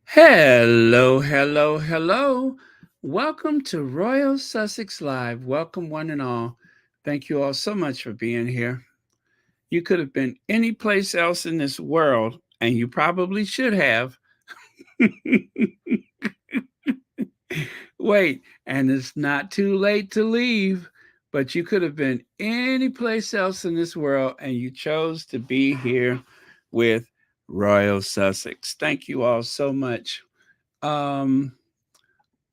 Hello, hello, hello. Welcome to Royal Sussex Live. Welcome, one and all. Thank you all so much for being here. You could have been any place else in this world, and you probably should have. Wait, and it's not too late to leave, but you could have been any place else in this world, and you chose to be here with Royal Sussex. Thank you all so much. Um,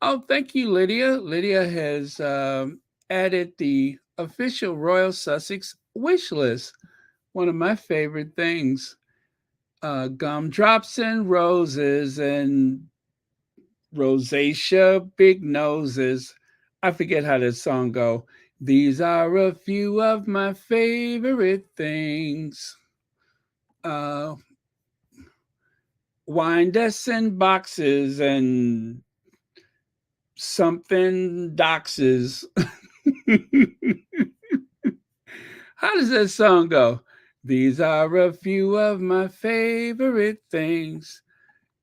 Oh, thank you, Lydia. Lydia has added the official Royal Sussex wish list. One of my favorite things. Gumdrops and roses and rosacea, big noses. I forget how that song go. These are a few of my favorite things. Uh, Wine desks and boxes and something doxes. How does that song go? These are a few of my favorite things.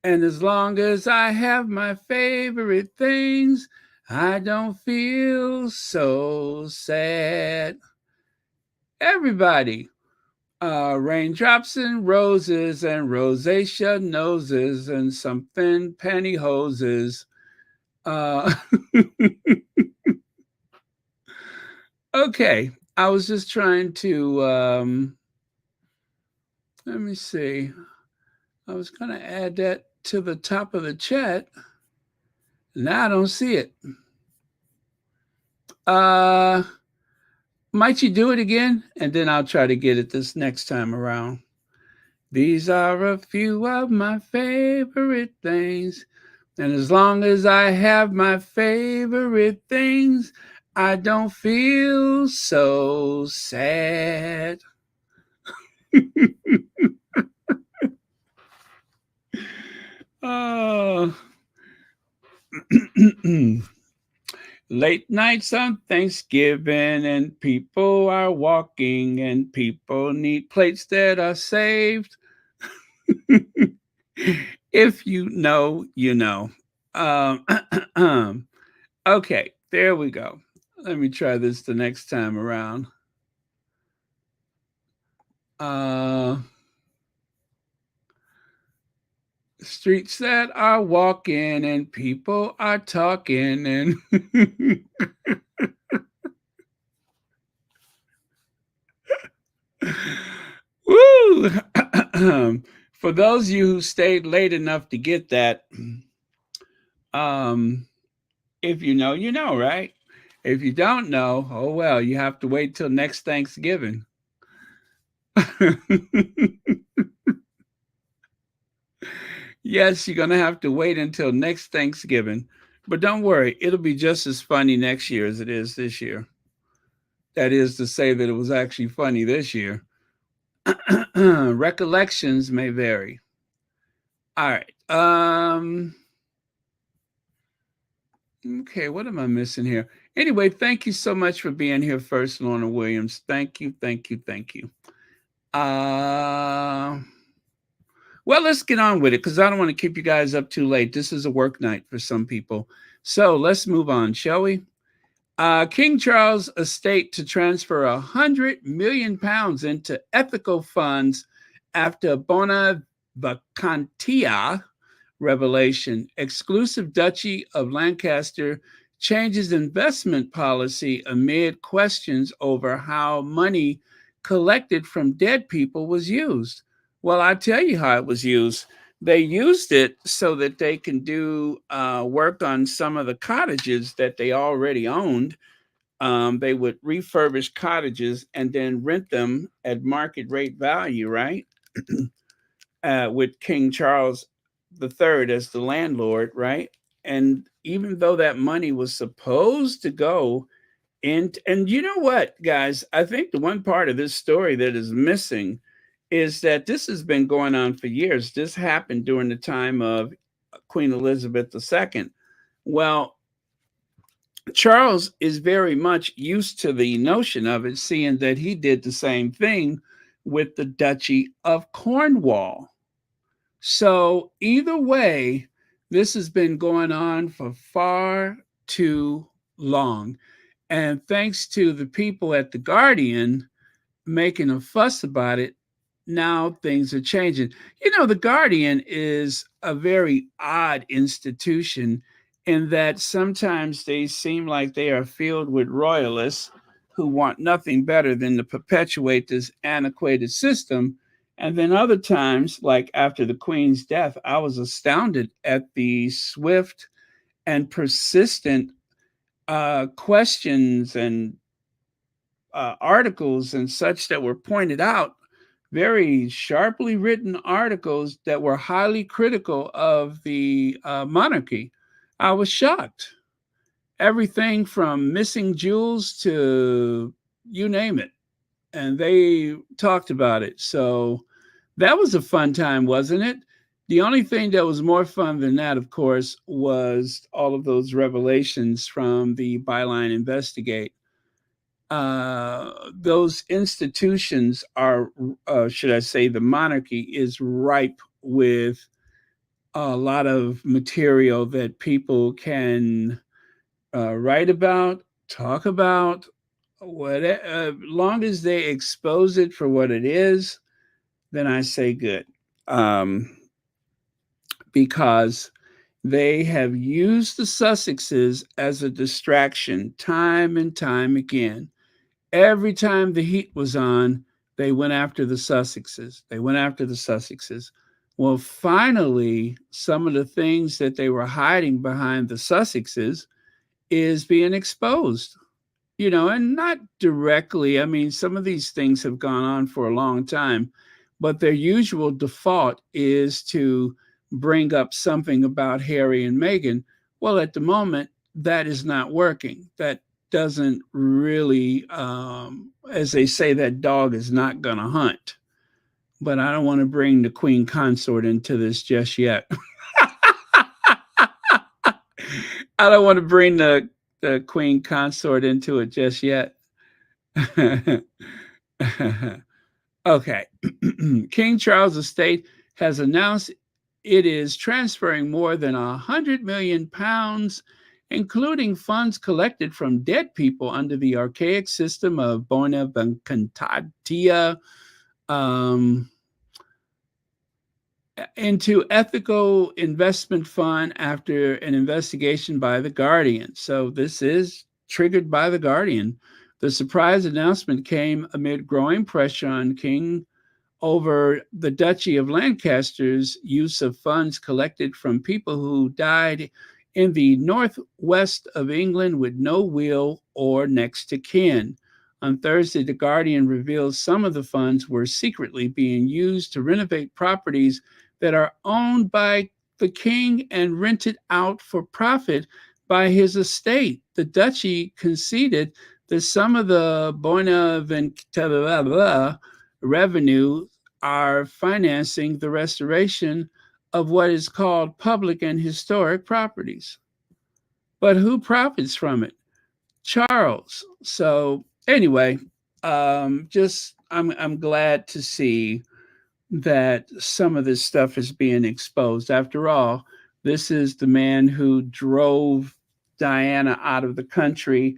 And as long as I have my favorite things, I don't feel so sad. Everybody, raindrops and roses and rosacea noses and something pantyhoses. Uh, okay, I was just trying to, let me see. I was going to add that to the top of the chat. Now I don't see it. Uh, might you do it again? And then I'll try to get it this next time around. These are a few of my favorite things. And as long as I have my favorite things, I don't feel so sad. Oh. Late nights on Thanksgiving, and people are walking, and people need plates that are saved. If you know, you know. Um, okay, there we go. Let me try this the next time around. Uh, Streets that are walking, and people are talking, and woo! For those of you who stayed late enough to get that, um, if you know, you know, right? If you don't know, oh well, you have to wait till next Thanksgiving. Yes, you're going to have to wait until next Thanksgiving. But don't worry, it'll be just as funny next year as it is this year. That is to say that it was actually funny this year. Recollections may vary. All right. Okay, what am I missing here? Anyway, thank you so much for being here first, Lorna Williams. Thank you, thank you, thank you. Uh well, let's get on with it because I don't want to keep you guys up too late. This is a work night for some people. So let's move on, shall we? King Charles' estate to transfer £100 million into ethical funds after Bona Vacantia revelation. Exclusive Duchy of Lancaster changes investment policy amid questions over how money collected from dead people was used. Well, I tell you how it was used. They used it so that they can do work on some of the cottages that they already owned. They would refurbish cottages and then rent them at market rate value, right? With King Charles III as the landlord, right? And even though that money was supposed to go in, and you know what, guys, I think the one part of this story that is missing is that this has been going on for years. This happened during the time of Queen Elizabeth II. Well, Charles is very much used to the notion of it, seeing that he did the same thing with the Duchy of Cornwall. So, either way, This has been going on for far too long. And thanks to the people at The Guardian making a fuss about it, now things are changing. You know, The Guardian is a very odd institution in that sometimes they seem like they are filled with royalists who want nothing better than to perpetuate this antiquated system. And then other times, like after the Queen's death, I was astounded at the swift and persistent questions and articles and such that were pointed out, very sharply written articles that were highly critical of the monarchy. I was shocked. Everything from missing jewels to you name it. And they talked about it. So that was a fun time, wasn't it? The only thing that was more fun than that, of course, was all of those revelations from the Byline Investigate. Those institutions are, should I say, the monarchy is ripe with a lot of material that people can write about, talk about, what, long as they expose it for what it is, then I say good. Um, because they have used the Sussexes as a distraction time and time again. Every time the heat was on, they went after the Sussexes. They went after the Sussexes. Well, finally, some of the things that they were hiding behind the Sussexes is being exposed, you know, and not directly. I mean, some of these things have gone on for a long time, but their usual default is to bring up something about Harry and Meghan. Well, at the moment, that is not working. That doesn't really, as they say, that dog is not going to hunt. But I don't want to bring the Queen Consort into this just yet. I don't want to bring the Queen Consort into it just yet. Okay. King Charles' estate has announced it is transferring more than £100 million, including funds collected from dead people under the archaic system of bona vacantia, um, into ethical investment fund after an investigation by the Guardian. So this is triggered by the Guardian. The surprise announcement came amid growing pressure on King over the Duchy of Lancaster's use of funds collected from people who died in the northwest of England with no will or next to kin. On Thursday, The Guardian revealed some of the funds were secretly being used to renovate properties that are owned by the king and rented out for profit by his estate. The duchy conceded that some of the Bonaventura revenue are financing the restoration of what is called public and historic properties. But who profits from it? Charles. So anyway, just I'm glad to see that some of this stuff is being exposed. After all, this is the man who drove Diana out of the country.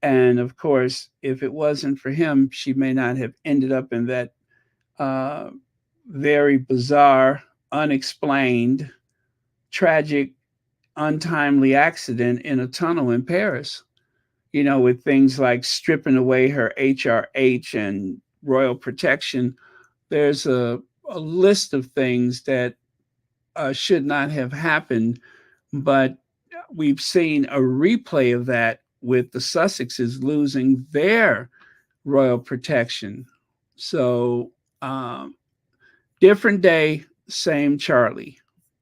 And of course, if it wasn't for him, she may not have ended up in that uh, very bizarre, unexplained, tragic, untimely accident in a tunnel in Paris. You know, with things like stripping away her HRH and royal protection. There's a list of things that should not have happened, but we've seen a replay of that with the Sussexes losing their royal protection. So, different day, same Charlie.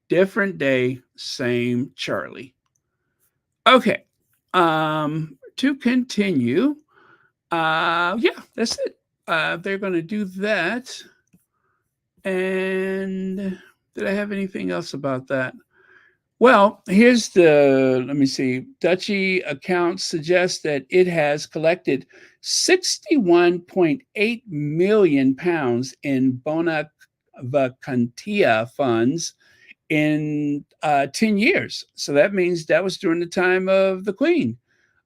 Different day, same Charlie. Okay. To continue, yeah, that's it. They're going to do that. And did I have anything else about that? Well, here's let me see. Duchy accounts suggest that it has collected £61.8 million in bona vacantia funds in 10 years. So that means that was during the time of the Queen.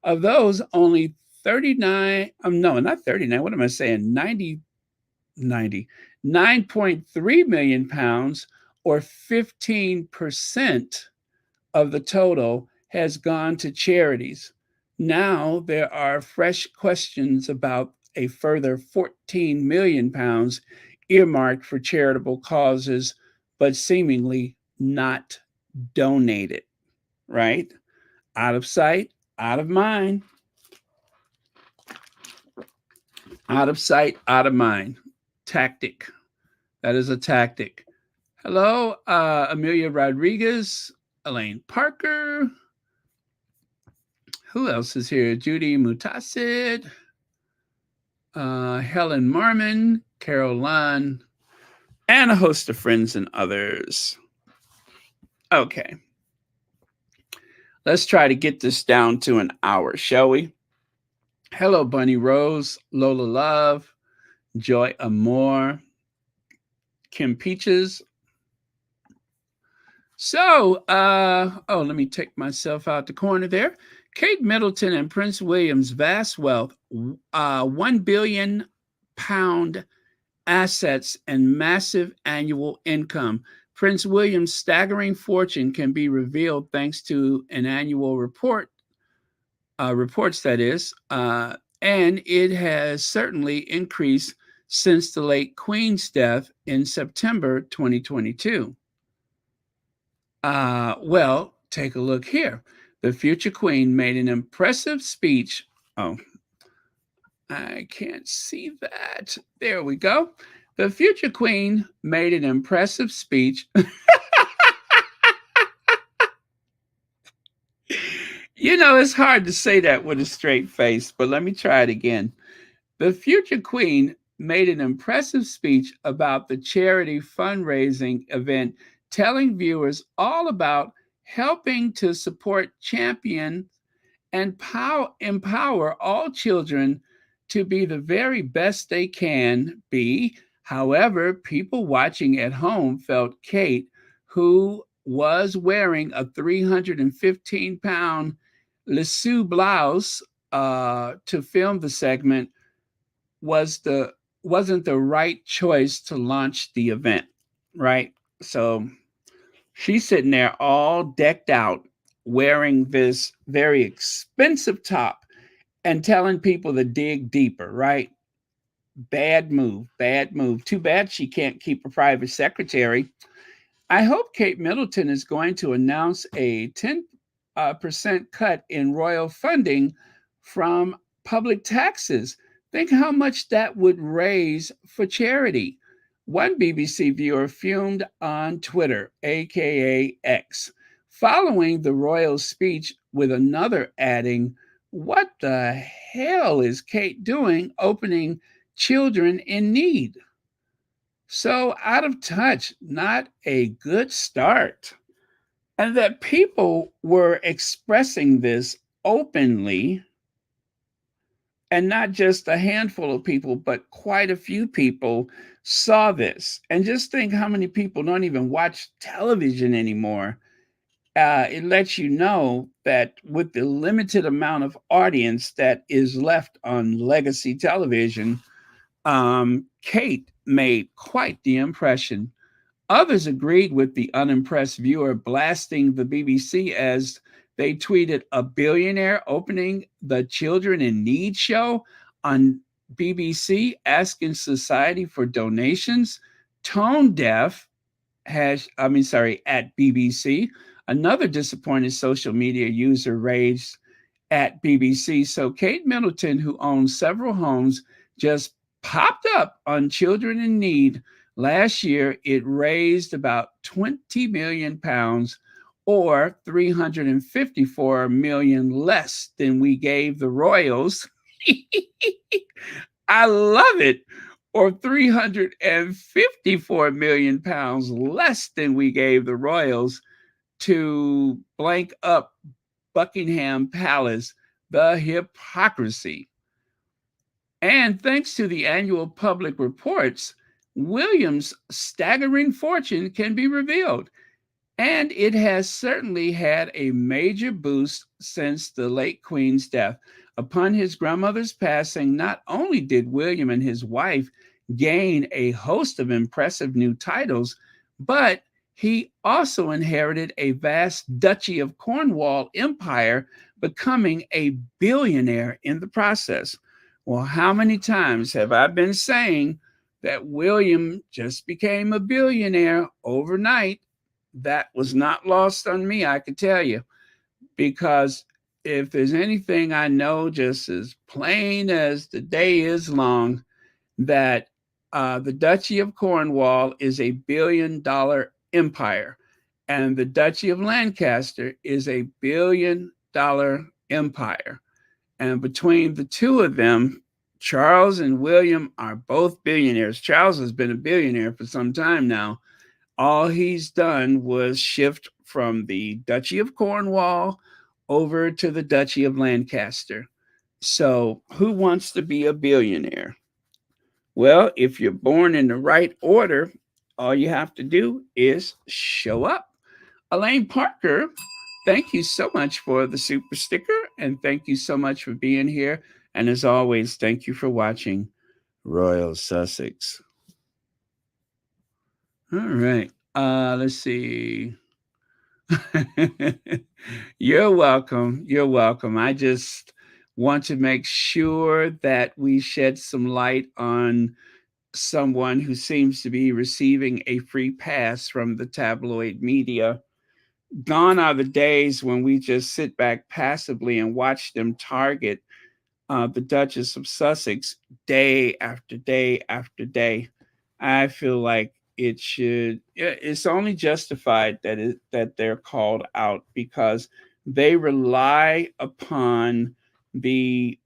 Of those, only 39, no, not 39, what am I saying? 9.3 million pounds, or 15% of the total, has gone to charities. Now there are fresh questions about a further 14 million pounds earmarked for charitable causes, but seemingly not donated, right? Out of sight, out of mind. Out of sight, out of mind. Tactic. That is a tactic. Hello, Amelia Rodriguez, Elaine Parker. Who else is here? Judy Mutasid, Helen Marmon, Carol Lund, and a host of friends and others. Okay. Let's try to get this down to an hour, shall we? Hello, Bunny Rose, Lola Love, Joy Amore, Kim Peaches. So, let me take myself out the corner there. Kate Middleton and Prince William's vast wealth, £1 billion assets, and massive annual income. Prince William's staggering fortune can be revealed thanks to an annual reports that is, and it has certainly increased since the late Queen's death in September 2022. Well, take a look here. The future Queen made an impressive speech. Oh, I can't see that. There we go. The future Queen made an impressive speech. You know, it's hard to say that with a straight face, but let me try it again. The future Queen made an impressive speech about the charity fundraising event, telling viewers all about helping to support, champion, and empower all children to be the very best they can be. However, people watching at home felt Kate, who was wearing a 315-pound Lissou blouse to film the segment, wasn't the right choice to launch the event, right? So she's sitting there all decked out, wearing this very expensive top and telling people to dig deeper, right? Bad move, bad move. Too bad she can't keep a private secretary. I hope Kate Middleton is going to announce a 10% cut in royal funding from public taxes. Think how much that would raise for charity. One BBC viewer fumed on Twitter, aka X, following the royal speech, with another adding, "What the hell is Kate doing opening children in need?" So out of touch, not a good start. And that people were expressing this openly, and not just a handful of people, but quite a few people saw this. And just think how many people don't even watch television anymore. It lets you know that with the limited amount of audience that is left on legacy television, Kate made quite the impression. Others agreed with the unimpressed viewer, blasting the BBC as they tweeted, "A billionaire opening the Children in Need show on BBC, asking society for donations. Tone deaf at BBC." Another disappointed social media user raged at BBC. So Kate Middleton, who owns several homes, just popped up on Children in Need. Last year, it raised about 20 million pounds, or 354 million less than we gave the royals. I love it. Or 354 million pounds less than we gave the royals to blank up Buckingham Palace. The hypocrisy. And thanks to the annual public reports, William's staggering fortune can be revealed. And it has certainly had a major boost since the late Queen's death. Upon his grandmother's passing, not only did William and his wife gain a host of impressive new titles, but he also inherited a vast Duchy of Cornwall empire, becoming a billionaire in the process. Well, how many times have I been saying that William just became a billionaire overnight? That was not lost on me, I could tell you, because if there's anything I know just as plain as the day is long, that the Duchy of Cornwall is a $1 billion empire, and the Duchy of Lancaster is a $1 billion empire. And between the two of them, Charles and William are both billionaires. Charles has been a billionaire for some time now. All he's done was shift from the Duchy of Cornwall over to the Duchy of Lancaster. So, who wants to be a billionaire? Well, if you're born in the right order, all you have to do is show up. Elaine Parker, thank you so much for the super sticker, and thank you so much for being here. And as always, thank you for watching Royal Sussex. All right. Let's see. You're welcome. You're welcome. I just want to make sure that we shed some light on someone who seems to be receiving a free pass from the tabloid media. Gone are the days when we just sit back passively and watch them target the Duchess of Sussex day after day after day. I feel like it's only justified that they're called out because they rely upon the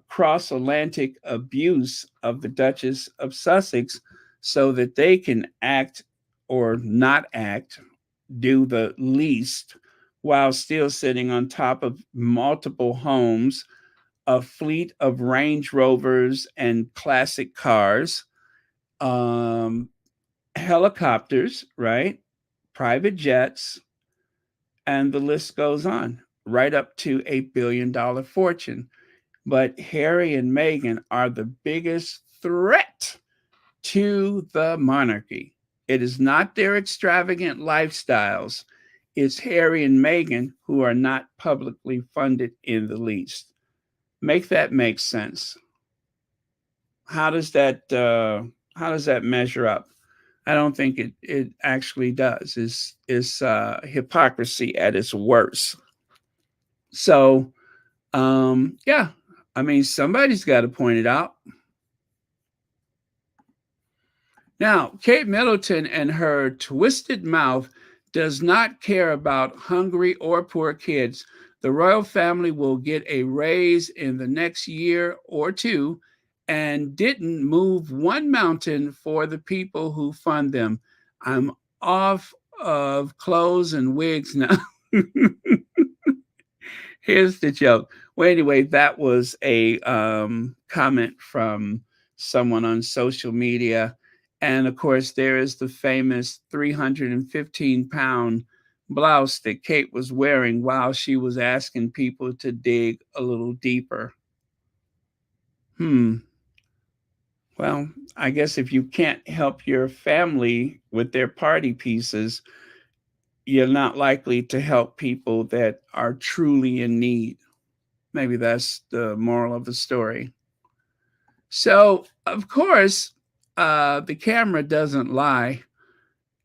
cross Atlantic abuse of the Duchess of Sussex so that they can act or not act, do the least, while still sitting on top of multiple homes, a fleet of Range Rovers and classic cars, um, helicopters, right? Private jets, and the list goes on, right up to $1 billion fortune. But Harry and Meghan are the biggest threat to the monarchy. It is not their extravagant lifestyles, it's Harry and Meghan who are not publicly funded in the least. Make that make sense. How does that measure up? I don't think it actually does. It's hypocrisy at its worst. So yeah, I mean somebody's got to point it out. Now, Kate Middleton and her twisted mouth does not care about hungry or poor kids. The royal family will get a raise in the next year or two and didn't move one mountain for the people who fund them. I'm off of clothes and wigs now. Here's the joke. Well, anyway, that was a comment from someone on social media. And of course, there is the famous 315-pound blouse that Kate was wearing while she was asking people to dig a little deeper. Well, I guess if you can't help your family with their party pieces, you're not likely to help people that are truly in need. Maybe that's the moral of the story. So, of course, the camera doesn't lie.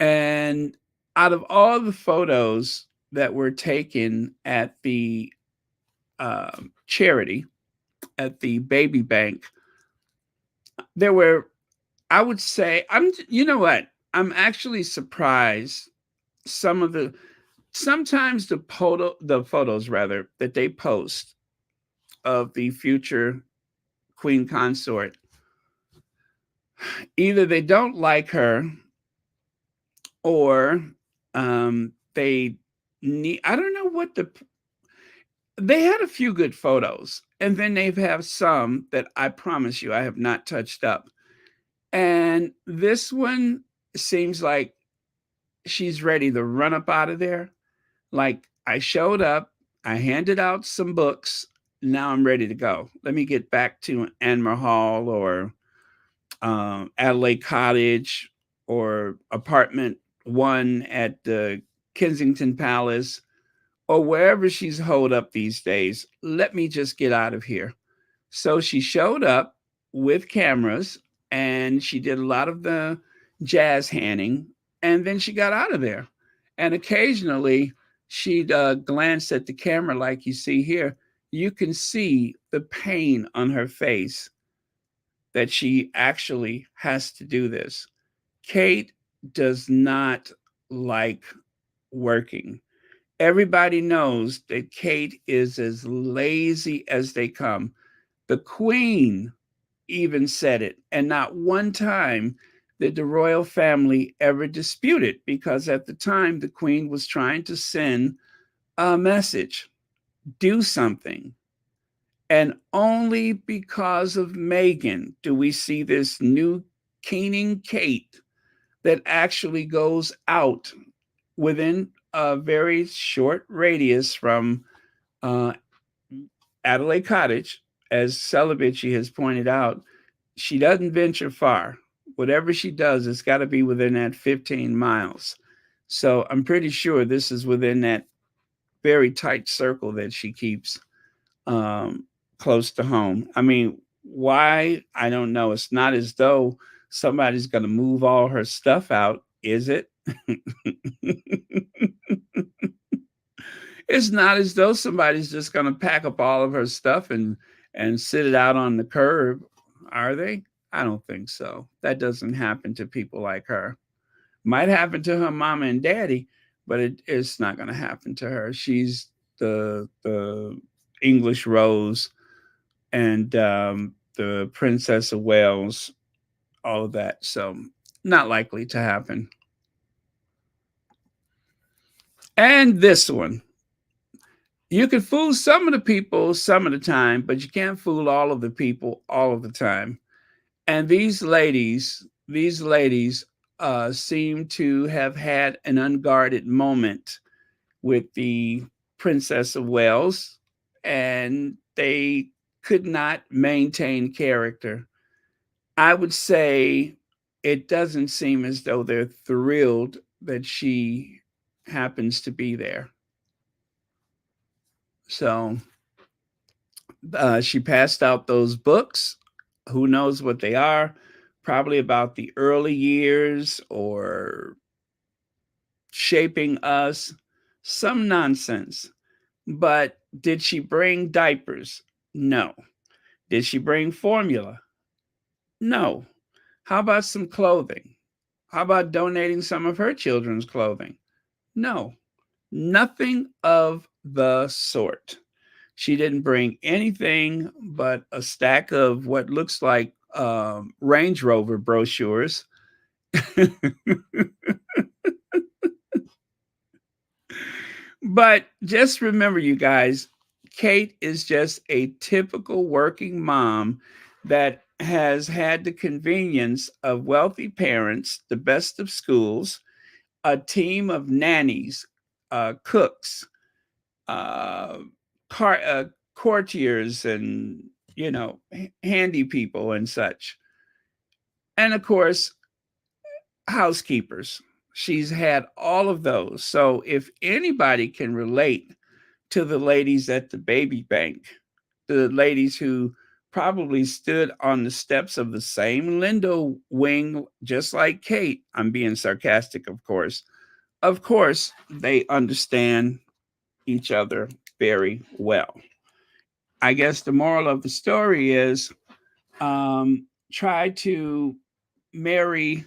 And out of all the photos that were taken at the charity, at the baby bank, there were, I would say, you know what? I'm actually surprised some of sometimes the photos rather that they post of the future queen consort, either they don't like her or they need, I don't know what they had a few good photos and then they have some that I promise you I have not touched up. And this one seems like she's ready to run up out of there. Like, I showed up, I handed out some books, now I'm ready to go. Let me get back to Anmer Hall or Adelaide Cottage or apartment one at the Kensington Palace or wherever she's holed up these days. Let me just get out of here. So she showed up with cameras and she did a lot of the jazz handing, and then she got out of there. And occasionally she'd glance at the camera like you see here. You can see the pain on her face that she actually has to do this. Kate does not like working. Everybody knows that Kate is as lazy as they come. The Queen even said it, and not one time did the royal family ever dispute it, because at the time the Queen was trying to send a message, do something. And only because of Meghan do we see this new keening Kate that actually goes out within a very short radius from uh, Adelaide Cottage. As Celibici has pointed out, she doesn't venture far. Whatever she does, it's got to be within that 15 miles. So I'm pretty sure this is within that very tight circle that she keeps close to home. I mean, why? I don't know. It's not as though somebody's going to move all her stuff out, is it? It's not as though somebody's just going to pack up all of her stuff and sit it out on the curb, are they? I don't think so. That doesn't happen to people like her. Might happen to her mama and daddy, but it's not going to happen to her. She's the English Rose and the Princess of Wales, all of that. So not likely to happen. And this one. You can fool some of the people some of the time, but you can't fool all of the people all of the time. And these ladies seem to have had an unguarded moment with the Princess of Wales, and they could not maintain character. I would say it doesn't seem as though they're thrilled that she happens to be there. So she passed out those books. Who knows what they are? Probably about the early years or shaping us. Some nonsense. But did she bring diapers? No. Did she bring formula? No. How about some clothing? How about donating some of her children's clothing? No. Nothing of the sort. She didn't bring anything but a stack of what looks like Range Rover brochures. But just remember, you guys, Kate is just a typical working mom that has had the convenience of wealthy parents, the best of schools, a team of nannies, cooks, uh, courtiers, and handy people and such, and of course housekeepers. She's had all of those. So if anybody can relate to the ladies at the baby bank, the ladies who probably stood on the steps of the same Lindo wing just like Kate, I'm being sarcastic, of course, they understand each other very well. I guess the moral of the story is try to marry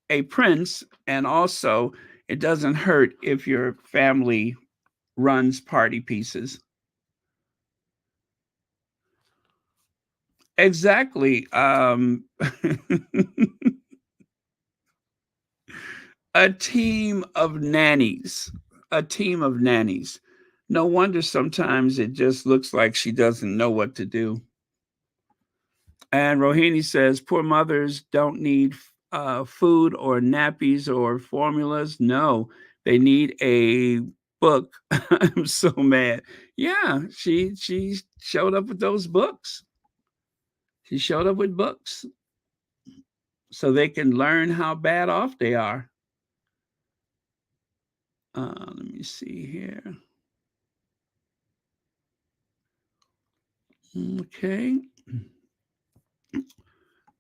a prince, and also it doesn't hurt if your family runs party pieces. Exactly. A team of nannies. A team of nannies. No wonder sometimes it just looks like she doesn't know what to do. And Rohini says, poor mothers don't need food or nappies or formulas. No, they need a book. I'm so mad. Yeah, she showed up with those books. She showed up with books so they can learn how bad off they are. Let me see here. Okay.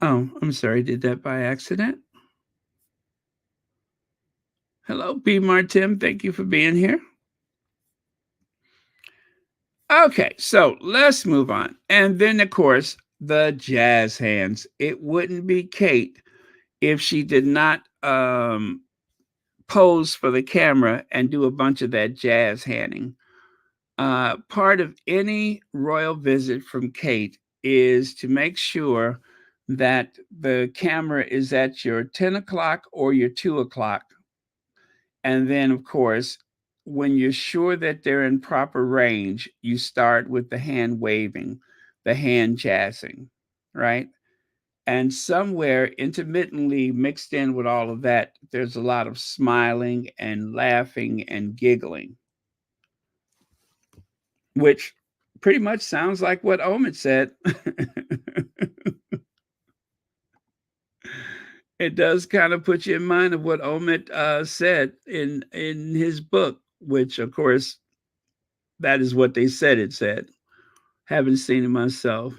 Oh, I'm sorry. Did that by accident? Hello, B. Martin. Thank you for being here. Okay, so let's move on. And then, of course, the jazz hands. It wouldn't be Kate if she did not pose for the camera and do a bunch of that jazz handing. Part of any royal visit from Kate is to make sure that the camera is at your 10 o'clock or your 2 o'clock. And then, of course, when you're sure that they're in proper range, you start with the hand waving, the hand jazzing, right? And somewhere intermittently mixed in with all of that, there's a lot of smiling and laughing and giggling, which pretty much sounds like what Omid said. It does kind of put you in mind of what Omid said in his book, which of course that is what they said it said. Haven't seen it myself.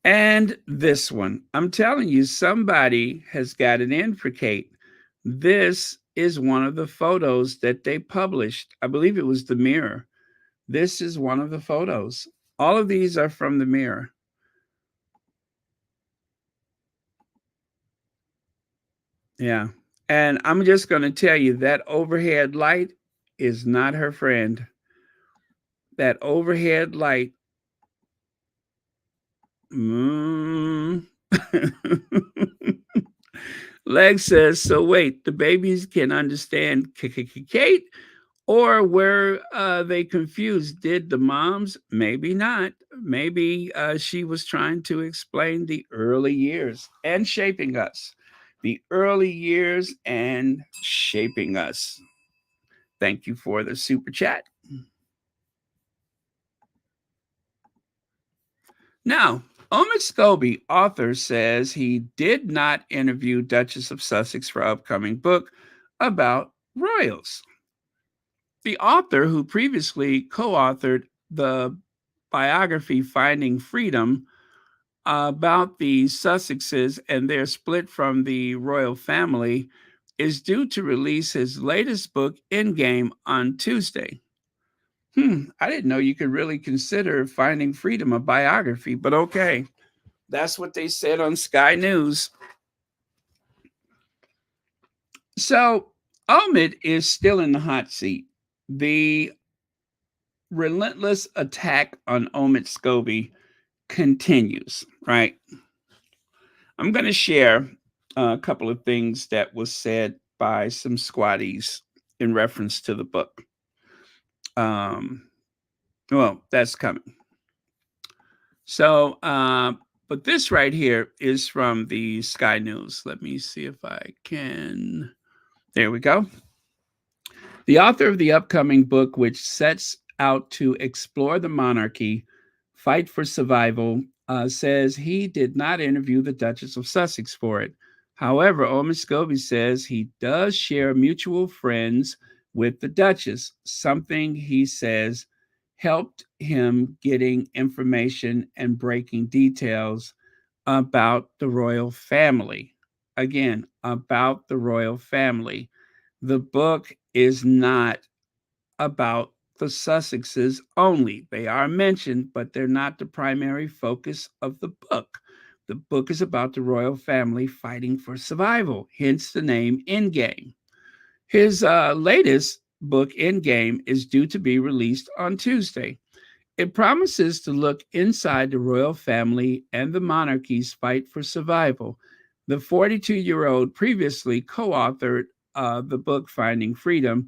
And this one, I'm telling you, somebody has got it in for Kate. This is one of the photos that they published. I believe it was the Mirror. This is one of the photos. All of these are from the Mirror. Yeah. And I'm just going to tell you that overhead light is not her friend. That overhead light. Leg says, so wait, the babies can understand Kate, or were they confused? Did the moms? Maybe not. Maybe she was trying to explain the early years and shaping us. The early years and shaping us. Thank you for the super chat. Now, Omid Scobie, author, says he did not interview Duchess of Sussex for upcoming book about royals. The author, who previously co-authored the biography Finding Freedom about the Sussexes and their split from the royal family, is due to release his latest book, Endgame, on Tuesday. I didn't know you could really consider Finding Freedom a biography, but okay. That's what they said on Sky News. So Omid is still in the hot seat. The relentless attack on Omid Scobie continues, right? I'm going to share a couple of things that was said by some squatties in reference to the book. Well, that's coming. So, but this right here is from the Sky News. Let me see if I can. There we go. The author of the upcoming book, which sets out to explore the monarchy, fight for survival, says he did not interview the Duchess of Sussex for it. However, Omid Scobie says he does share mutual friends with the Duchess, something he says helped him getting information and breaking details about the royal family. Again, about the royal family. The book is not about the Sussexes only. They are mentioned, but they're not the primary focus of the book. The book is about the royal family fighting for survival, hence the name Endgame. His latest book, Endgame, is due to be released on Tuesday. It promises to look inside the royal family and the monarchy's fight for survival. The 42-year-old previously co-authored the book Finding Freedom,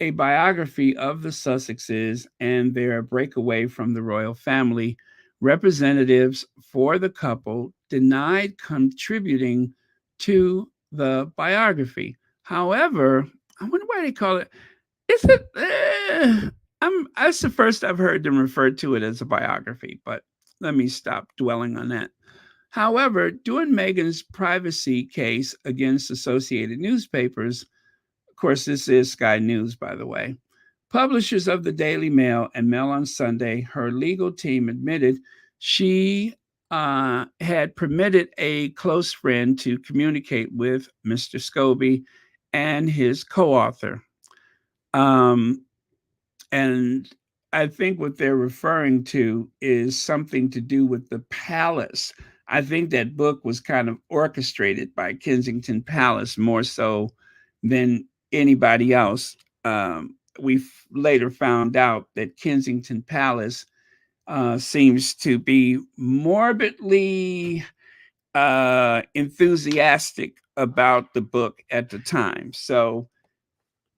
a biography of the Sussexes and their breakaway from the royal family, Representatives for the couple denied contributing to the biography. However, I wonder why they call it. Is it? That's the first I've heard them refer to it as a biography, but let me stop dwelling on that. However, during Meghan's privacy case against Associated Newspapers, of course, this is Sky News, by the way, publishers of the Daily Mail and Mail on Sunday, her legal team admitted she had permitted a close friend to communicate with Mr. Scobie and his co author. Um, and I think what they're referring to is something to do with the palace. I think that book was kind of orchestrated by Kensington Palace more so than anybody else. We later found out that Kensington Palace seems to be morbidly enthusiastic about the book at the time. So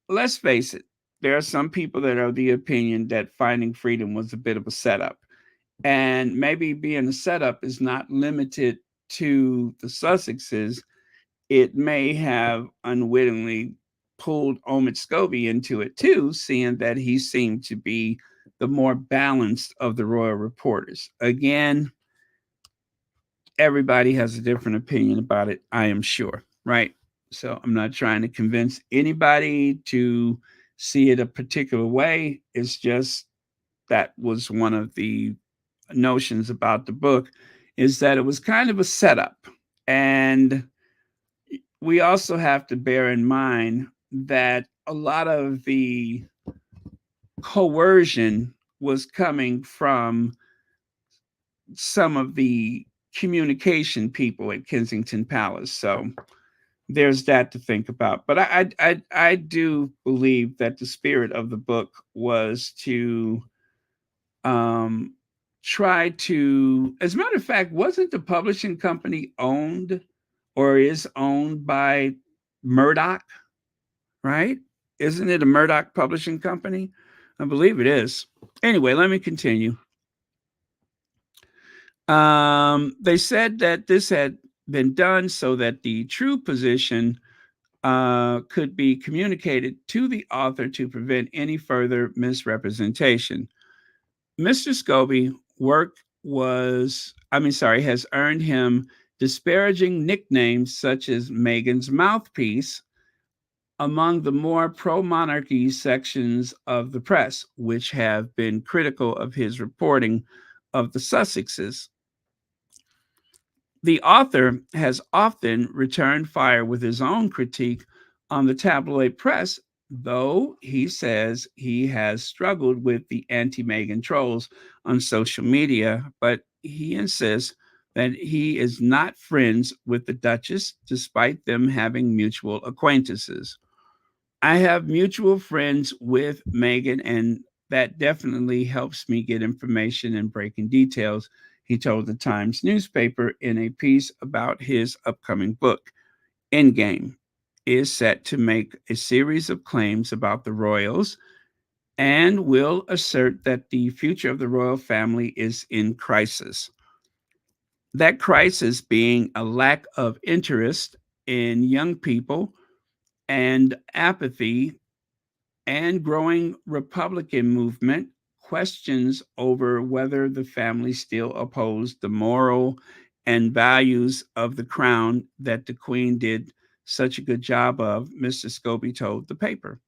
let's face it, there are some people that are of the opinion that Finding Freedom was a bit of a setup. And maybe being a setup is not limited to the Sussexes. It may have unwittingly pulled Omid Scobie into it too, seeing that he seemed to be the more balanced of the royal reporters. Again, everybody has a different opinion about it, I am sure, right? So I'm not trying to convince anybody to see it a particular way. It's just that was one of the notions about the book, is that it was kind of a setup. And we also have to bear in mind that a lot of the coercion was coming from some of the communication people at Kensington Palace. So there's that to think about. But I do believe that the spirit of the book was to um, try to. As a matter of fact, wasn't the publishing company owned or is owned by Murdoch? Right? Isn't it a Murdoch publishing company? I believe it is. Anyway, let me continue. They said that this had been done so that the true position could be communicated to the author to prevent any further misrepresentation. Mr. Scobie has earned him disparaging nicknames such as Meghan's mouthpiece among the more pro monarchy sections of the press, which have been critical of his reporting of the Sussexes. The author has often returned fire with his own critique on the tabloid press, though he says he has struggled with the anti Meghan trolls on social media, but he insists that he is not friends with the Duchess, despite them having mutual acquaintances. I have mutual friends with Meghan, and that definitely helps me get information and breaking details, he told the Times newspaper in a piece about his upcoming book. Endgame is set to make a series of claims about the royals and will assert that the future of the royal family is in crisis. That crisis being a lack of interest in young people and apathy and growing Republican movement, questions over whether the family still opposed the moral and values of the crown that the Queen did such a good job of, Mr. Scobie told the paper.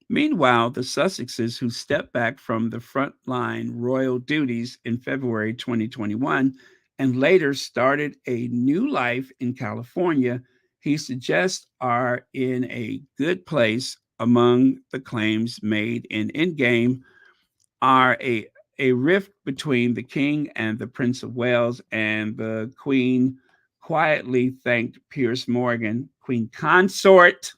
Meanwhile, the Sussexes, who stepped back from the frontline royal duties in February 2021 and later started a new life in California, he suggests are in a good place. Among the claims made in Endgame are a rift between the king and the Prince of Wales, and the Queen quietly thanked Piers Morgan, Queen Consort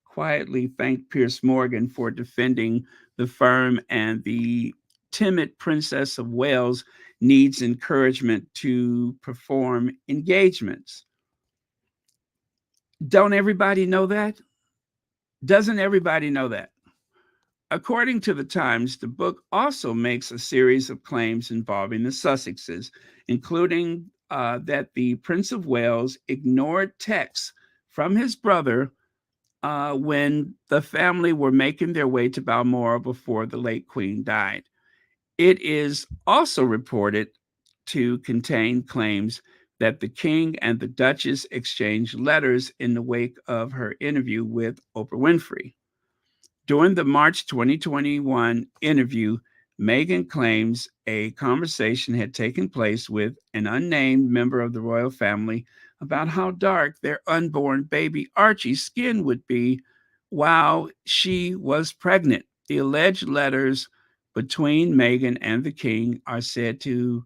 quietly thanked Piers Morgan for defending the firm, and the timid Princess of Wales needs encouragement to perform engagements. Don't everybody know that? Doesn't everybody know that? According to the Times, the book also makes a series of claims involving the Sussexes, including that the Prince of Wales ignored texts from his brother when the family were making their way to Balmoral before the late Queen died. It is also reported to contain claims that the King and the Duchess exchanged letters in the wake of her interview with Oprah Winfrey. During the March 2021 interview, Meghan claims a conversation had taken place with an unnamed member of the royal family about how dark their unborn baby Archie's skin would be while she was pregnant. The alleged letters between Meghan and the king are said to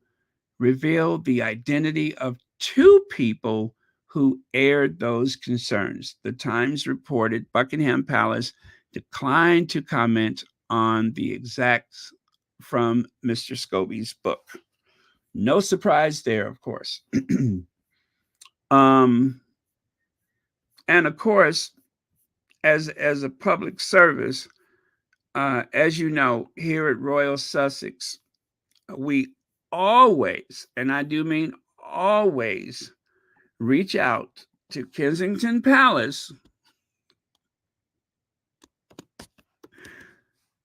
reveal the identity of two people who aired those concerns. The Times reported Buckingham Palace declined to comment on the exacts from Mr. Scobie's book. No surprise there, of course. um, and of course, as a public service, as you know, here at Royal Sussex, we always, and I do mean always, reach out to Kensington Palace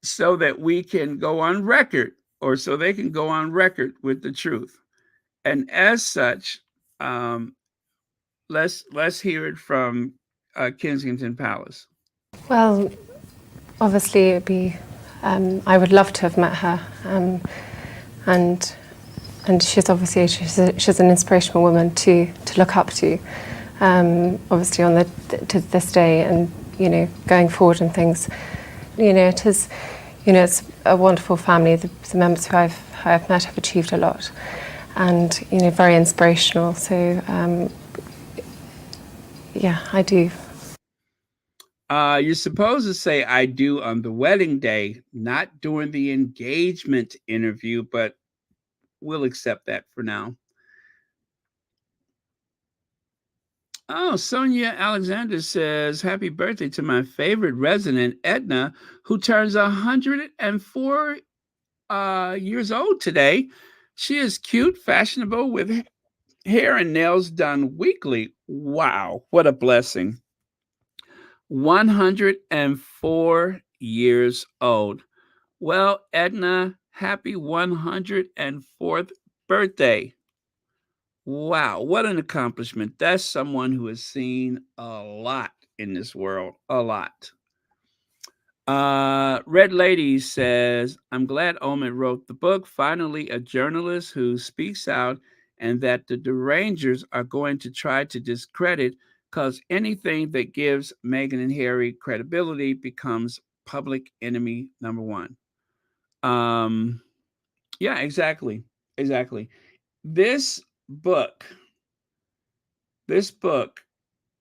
so that we can go on record, or so they can go on record with the truth. And as such, let's hear it from Kensington Palace. Well, obviously, it'd be. I would love to have met her, and she's obviously she's an inspirational woman to look up to. Obviously, on to this day, and going forward and things. It is. It's a wonderful family. The members who I've met have achieved a lot, and very inspirational. So, yeah, I do. You're supposed to say "I do" on the wedding day, not during the engagement interview, but we'll accept that for now. Oh, Sonia Alexander says, "Happy birthday to my favorite resident, Edna, who turns 104 years old today. She is cute, fashionable, with hair and nails done weekly. Wow, what a blessing. 104 years old. Well, Edna, happy 104th birthday. Wow, what an accomplishment. That's someone who has seen a lot in this world, a lot. Red Lady says, "I'm glad Omid wrote the book. Finally, a journalist who speaks out, and that the derangers are going to try to discredit, because anything that gives Meghan and Harry credibility becomes public enemy number one." Um, yeah, exactly. Exactly. This book, this book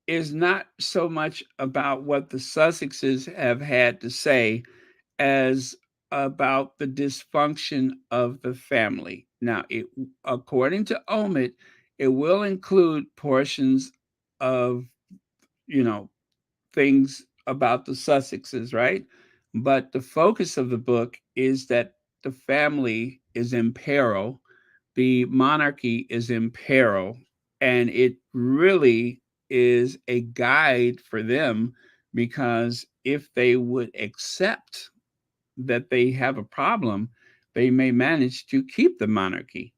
is not so much about what the Sussexes have had to say as about the dysfunction of the family. Now, according to Omid, it will include portions of, you know, things about the Sussexes, right? But the focus of the book is that the family is in peril, the monarchy is in peril, and it really is a guide for them, because if they would accept that they have a problem, they may manage to keep the monarchy.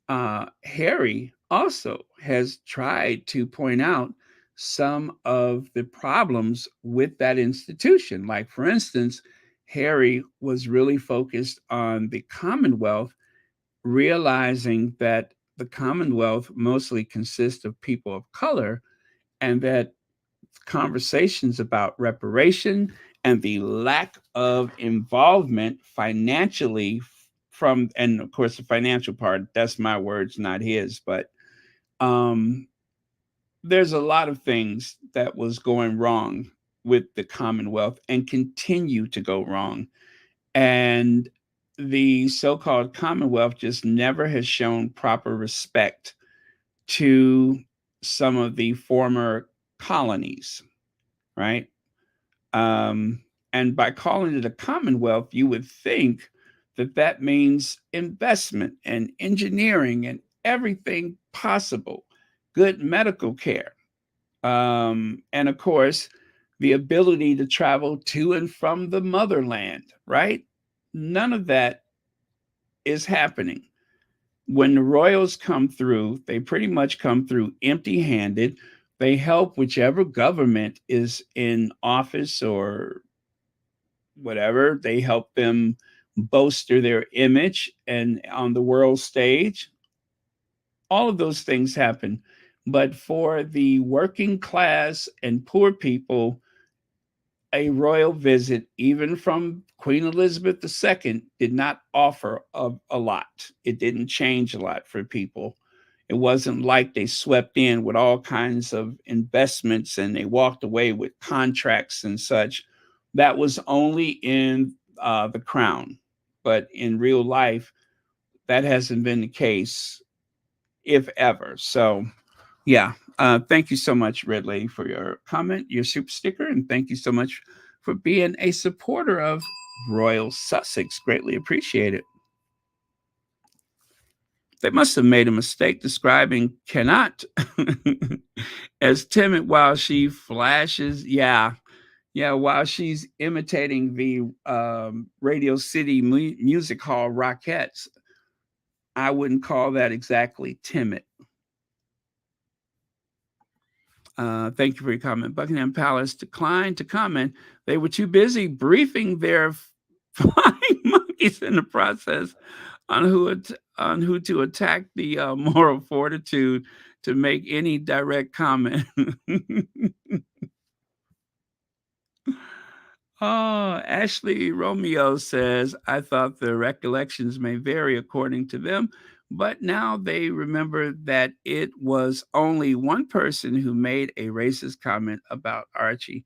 Harry also has tried to point out some of the problems with that institution. Like, for instance, Harry was really focused on the Commonwealth, realizing that the Commonwealth mostly consists of people of color, and that conversations about reparation and the lack of involvement financially from, and of course the financial part, that's my words, not his, but um there's a lot of things that was going wrong with the Commonwealth and continue to go wrong. And the so-called Commonwealth just never has shown proper respect to some of the former colonies, right? Um, And by calling it a commonwealth, you would think that that means investment and engineering and everything possible, good medical care. And of course, the ability to travel to and from the motherland, right? None of that is happening. When the royals come through, they pretty much come through empty handed. They help whichever government is in office or whatever, they help them bolster their image and on the world stage. All of those things happen. But for the working class and poor people, a royal visit, even from Queen Elizabeth II, did not offer a lot. It didn't change a lot for people. It wasn't like they swept in with all kinds of investments and they walked away with contracts and such. That was only in the crown. But in real life, that hasn't been the case, if ever. So, yeah. Thank you so much, Red Lady, for your comment, your super sticker, and thank you so much for being a supporter of Royal Sussex. Greatly appreciate it. They must have made a mistake describing cannot as timid while she flashes. Yeah. Yeah, while she's imitating the Radio City Music Hall Rockettes. I wouldn't call that exactly timid. Thank you for your comment. Buckingham Palace declined to comment. They were too busy briefing their flying monkeys in the process on who to attack the moral fortitude to make any direct comment. Oh, Ashley Romeo says, I thought the recollections may vary according to them, but now they remember that it was only one person who made a racist comment about Archie.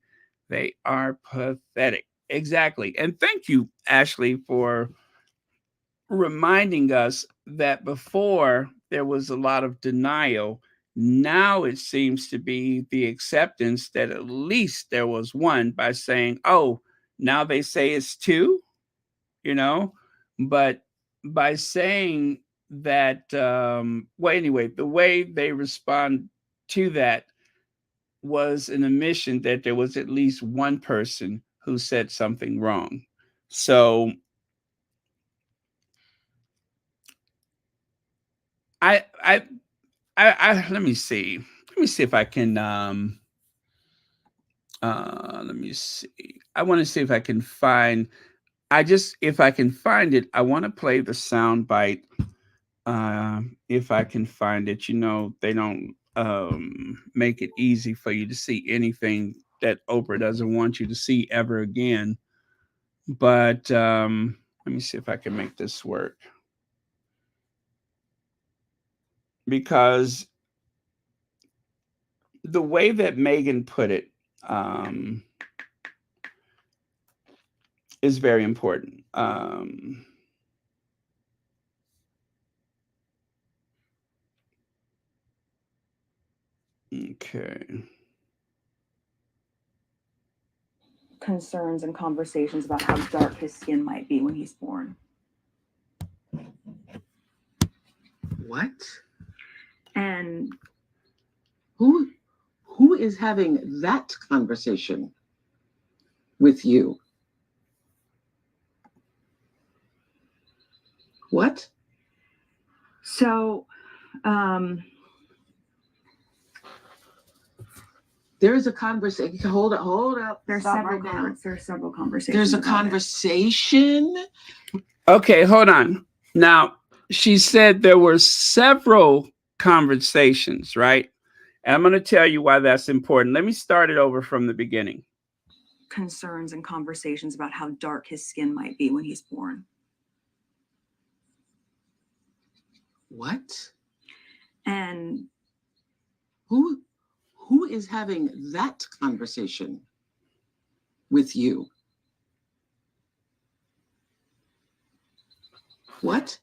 They are pathetic. Exactly. And thank you, Ashley, for reminding us that before there was a lot of denial. Now it seems to be the acceptance that at least there was one by saying, oh, now they say it's two, you know, but by saying that, well, anyway, the way they respond to that was an admission that there was at least one person who said something wrong. So I let me see. Let me see if I can let me see. I want to see if I can find if I can find it, I want to play the sound bite. If I can find it, they don't make it easy for you to see anything that Oprah doesn't want you to see ever again. But let me see if I can make this work. Because the way that Meghan put it is very important. Okay. Concerns and conversations about how dark his skin might be when he's born. What? And who is having that conversation with you? What? So, there is a conversation. Hold up. There's several conversations. There's a conversation. Okay, hold on. Now, she said there were several conversations, right? And I'm going to tell you why that's important. Let me start it over from the beginning. Concerns and conversations about how dark his skin might be when he's born. What? And who is having that conversation with you? What?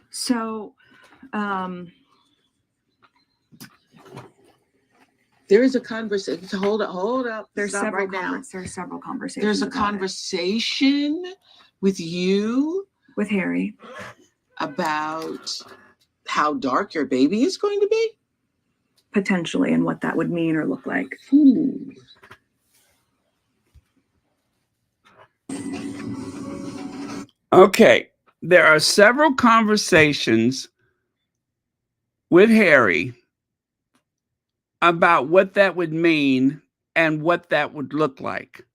So, There is a conversation. Hold up. There's Stop several right now. There's several conversations. There's a about it. conversation with you With Harry about how dark your baby is going to be? potentially, and what that would mean or look like. Okay, there are several conversations with Harry about what that would mean and what that would look like.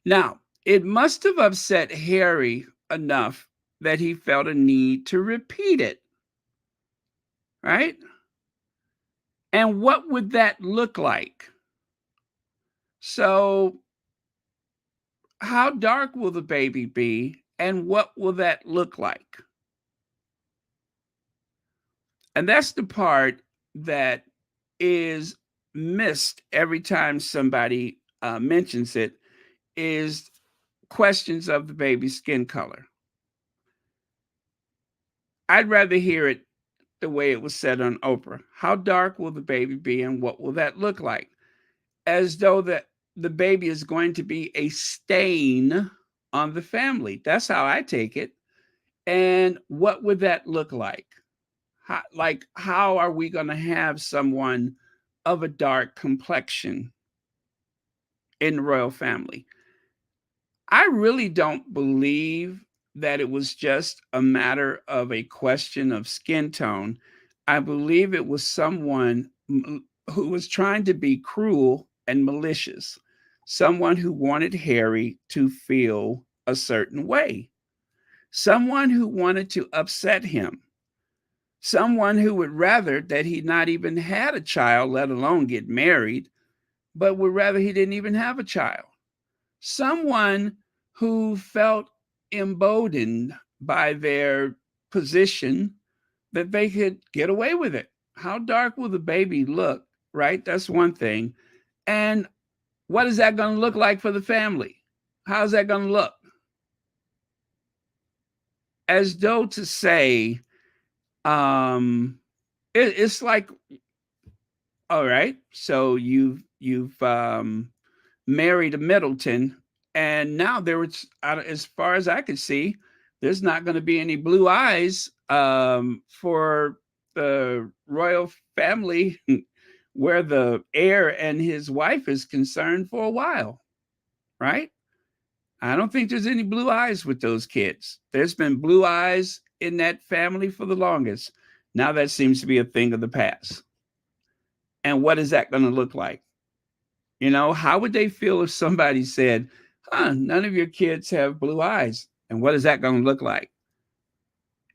Now, it must have upset Harry enough that he felt a need to repeat it, right? And what would that look like? So, how dark will the baby be, and what will that look like? And that's the part that is missed every time somebody mentions it, is questions of the baby's skin color. I'd rather hear it the way it was said on Oprah. How dark will the baby be, and what will that look like? As though that the baby is going to be a stain on the family. That's how I take it. And what would that look like? How are we going to have someone of a dark complexion in the royal family? I really don't believe that it was just a matter of a question of skin tone. I believe it was someone who was trying to be cruel and malicious, someone who wanted Harry to feel a certain way, someone who wanted to upset him, someone who would rather that he not even had a child, let alone get married, but would rather he didn't even have a child. Someone who felt emboldened by their position that they could get away with it. How dark will the baby look, right? That's one thing. And what is that going to look like for the family? How's that going to look? As though to say, it's like, all right, so you've married a Middleton, and now as far as I could see, there's not going to be any blue eyes for the royal family where the heir and his wife is concerned for a while, right? I don't think there's any blue eyes with those kids. There's been blue eyes in that family for the longest. Now that seems to be a thing of the past. And what is that going to look like? You know, how would they feel if somebody said, none of your kids have blue eyes? And what is that going to look like?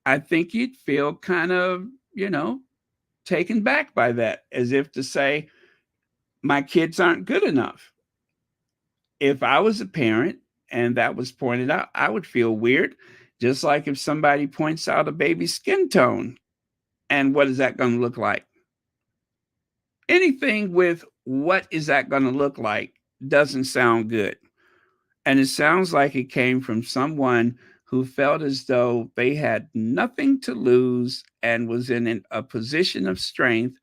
I think you'd feel kind of, taken back by that, as if to say, my kids aren't good enough. If I was a parent and that was pointed out, I would feel weird. Just like if somebody points out a baby's skin tone, and what is that going to look like? Anything with what is that going to look like doesn't sound good. And it sounds like it came from someone who felt as though they had nothing to lose and was in a position of strength.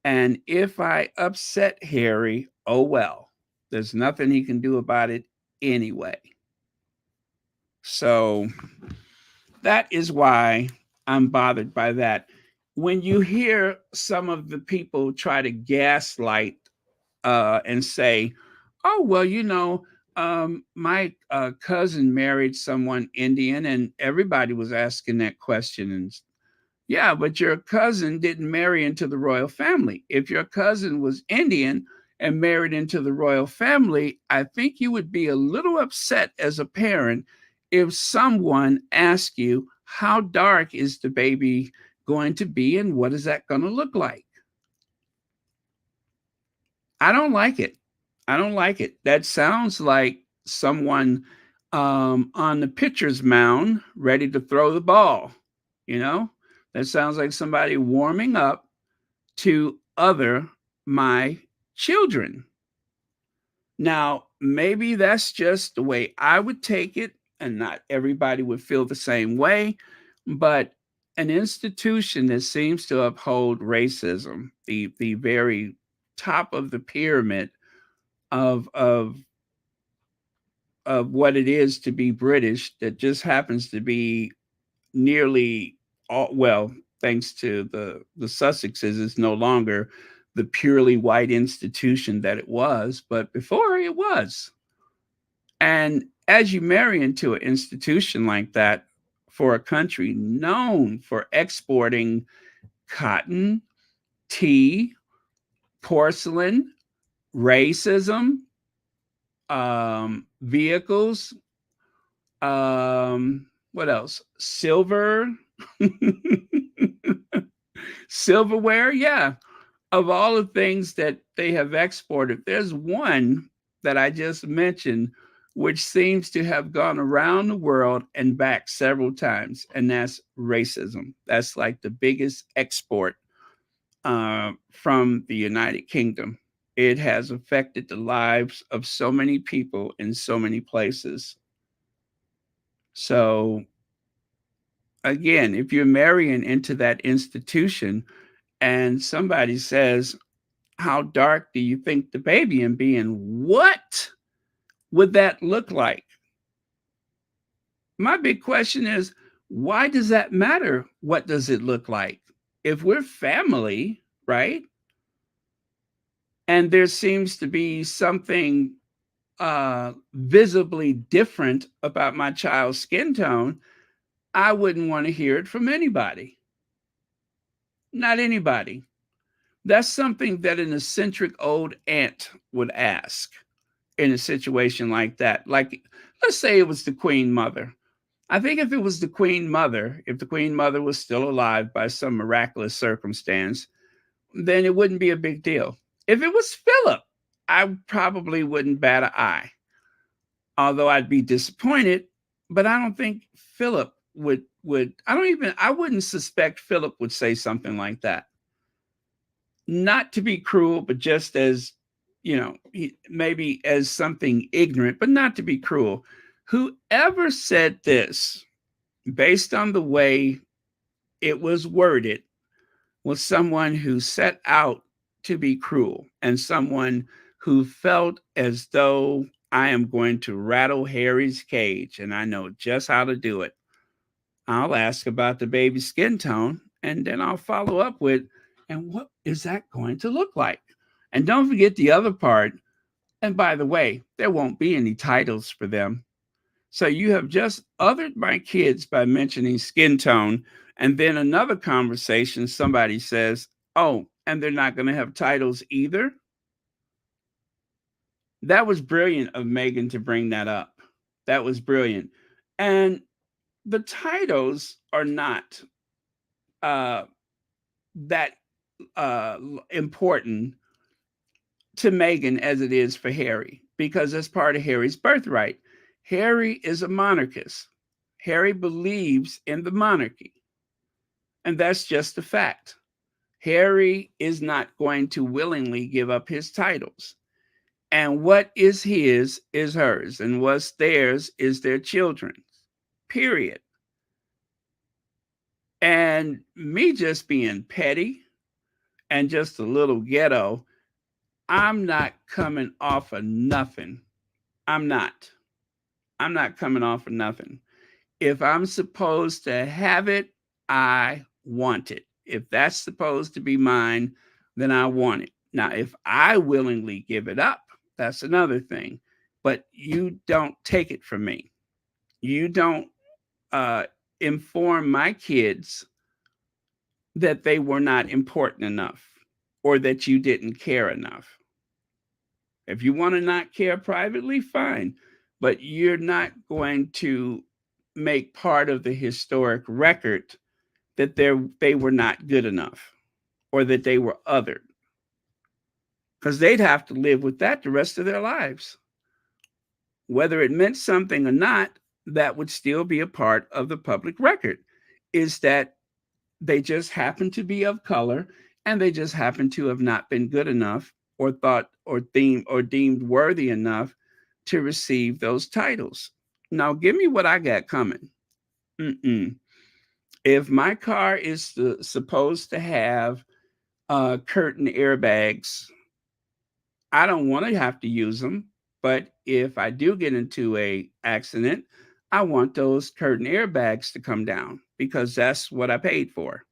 And if I upset Harry, oh well, there's nothing he can do about it anyway. So that is why I'm bothered by that. When you hear some of the people try to gaslight and say, oh, well, my cousin married someone Indian, and everybody was asking that question. And yeah, but your cousin didn't marry into the royal family. If your cousin was Indian and married into the royal family, I think you would be a little upset as a parent if someone asked you, how dark is the baby going to be, and what is that going to look like? I don't like it. I don't like it. That sounds like someone on the pitcher's mound ready to throw the ball. That sounds like somebody warming up to other my children. Now, maybe that's just the way I would take it, and not everybody would feel the same way, but an institution that seems to uphold racism, the very top of the pyramid of what it is to be British, that just happens to be nearly all, well, thanks to the Sussexes, it's no longer the purely white institution that it was, but before it was. And as you marry into an institution like that for a country known for exporting cotton, tea, porcelain, racism, vehicles, what else? Silver, silverware. Yeah. Of all the things that they have exported, there's one that I just mentioned, which seems to have gone around the world and back several times, and that's racism. That's like the biggest export from the United Kingdom. It has affected the lives of so many people in so many places. So, again, if you're marrying into that institution and somebody says, how dark do you think the baby and be, and what would that look like? My big question is, why does that matter? What does it look like? If we're family, right? And there seems to be something visibly different about my child's skin tone, I wouldn't want to hear it from anybody. Not anybody. That's something that an eccentric old aunt would ask in a situation like that. Like, let's say it was the Queen Mother. I think if it was the Queen Mother, if the Queen Mother was still alive by some miraculous circumstance, then it wouldn't be a big deal. If it was Philip, I probably wouldn't bat an eye, although I'd be disappointed. But I don't think Philip would. I wouldn't suspect Philip would say something like that. Not to be cruel, but just as, maybe as something ignorant, but not to be cruel. Whoever said this, based on the way it was worded, was someone who set out to be cruel and someone who felt as though I am going to rattle Harry's cage and I know just how to do it. I'll ask about the baby's skin tone and then I'll follow up with, and what is that going to look like? And don't forget the other part. And by the way, there won't be any titles for them. So you have just othered my kids by mentioning skin tone. And then another conversation, somebody says, oh, and they're not going to have titles either. That was brilliant of Meghan to bring that up. That was brilliant. And the titles are not that important to Meghan as it is for Harry, because that's part of Harry's birthright. Harry is a monarchist. Harry believes in the monarchy. And that's just a fact. Harry is not going to willingly give up his titles. And what is his is hers, and what's theirs is their children's, period. And me just being petty and just a little ghetto, I'm not coming off of nothing. I'm not coming off of nothing. If I'm supposed to have it, I want it. If that's supposed to be mine, then I want it. Now, if I willingly give it up, that's another thing. But you don't take it from me. You don't inform my kids that they were not important enough or that you didn't care enough. If you want to not care privately, fine. But you're not going to make part of the historic record that they were not good enough or that they were othered. Because they'd have to live with that the rest of their lives. Whether it meant something or not, that would still be a part of the public record, is that they just happen to be of color and they just happen to have not been good enough or thought or deemed worthy enough to receive those titles. Now, give me what I got coming. If my car is supposed to have curtain airbags I don't want to have to use them, but if I do get into a accident, I want those curtain airbags to come down because that's what I paid for.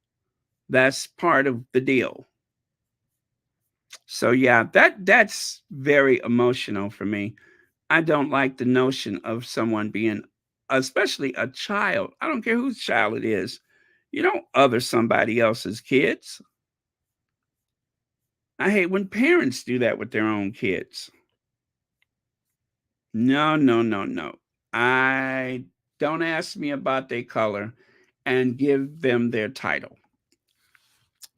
That's part of the deal. So yeah, that's very emotional for me. I don't like the notion of someone being, especially a child. I don't care whose child it is. You don't other somebody else's kids. I hate when parents do that with their own kids. No, no, no, no. I don't ask me about their color and give them their title.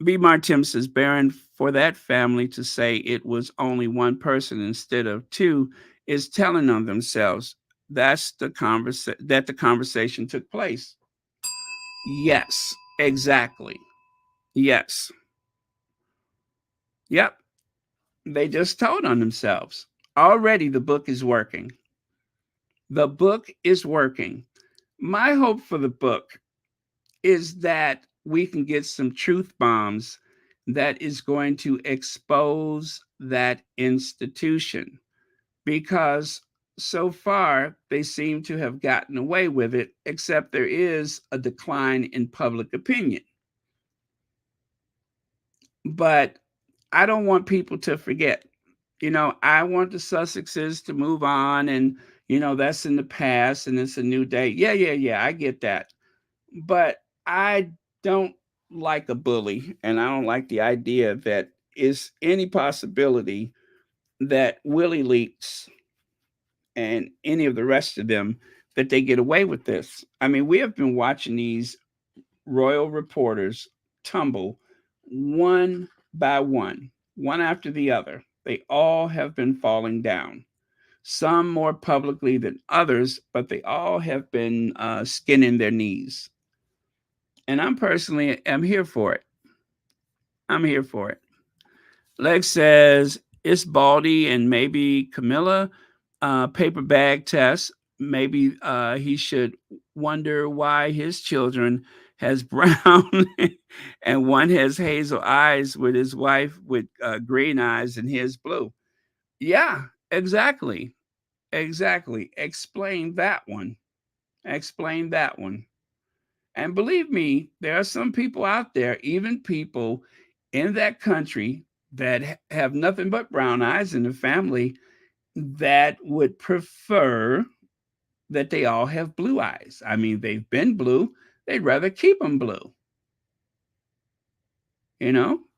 B. Martim says, Baron, for that family to say it was only one person instead of two is telling on themselves. That's that the conversation took place. Yes, exactly. Yes. Yep. They just told on themselves. Already the book is working. The book is working. My hope for the book is that we can get some truth bombs that is going to expose that institution because so far they seem to have gotten away with it, except there is a decline in public opinion. But I don't want people to forget. I want the Sussexes to move on and, that's in the past and it's a new day. Yeah, yeah, yeah, I get that. But I don't like a bully, and I don't like the idea that is any possibility that Willie Leaks and any of the rest of them that they get away with this. I mean, we have been watching these royal reporters tumble one by one after the other. They all have been falling down. Some more publicly than others, but they all have been skinning their knees. And I'm personally am here for it. I'm here for it. Lex says it's Baldy and maybe Camilla. Paper bag test. Maybe he should wonder why his children has brown and one has hazel eyes with his wife with green eyes and his blue. Yeah, exactly. Exactly. Explain that one. Explain that one. And believe me, there are some people out there, even people in that country that have nothing but brown eyes in the family that would prefer that they all have blue eyes. I mean, they've been blue, they'd rather keep them blue.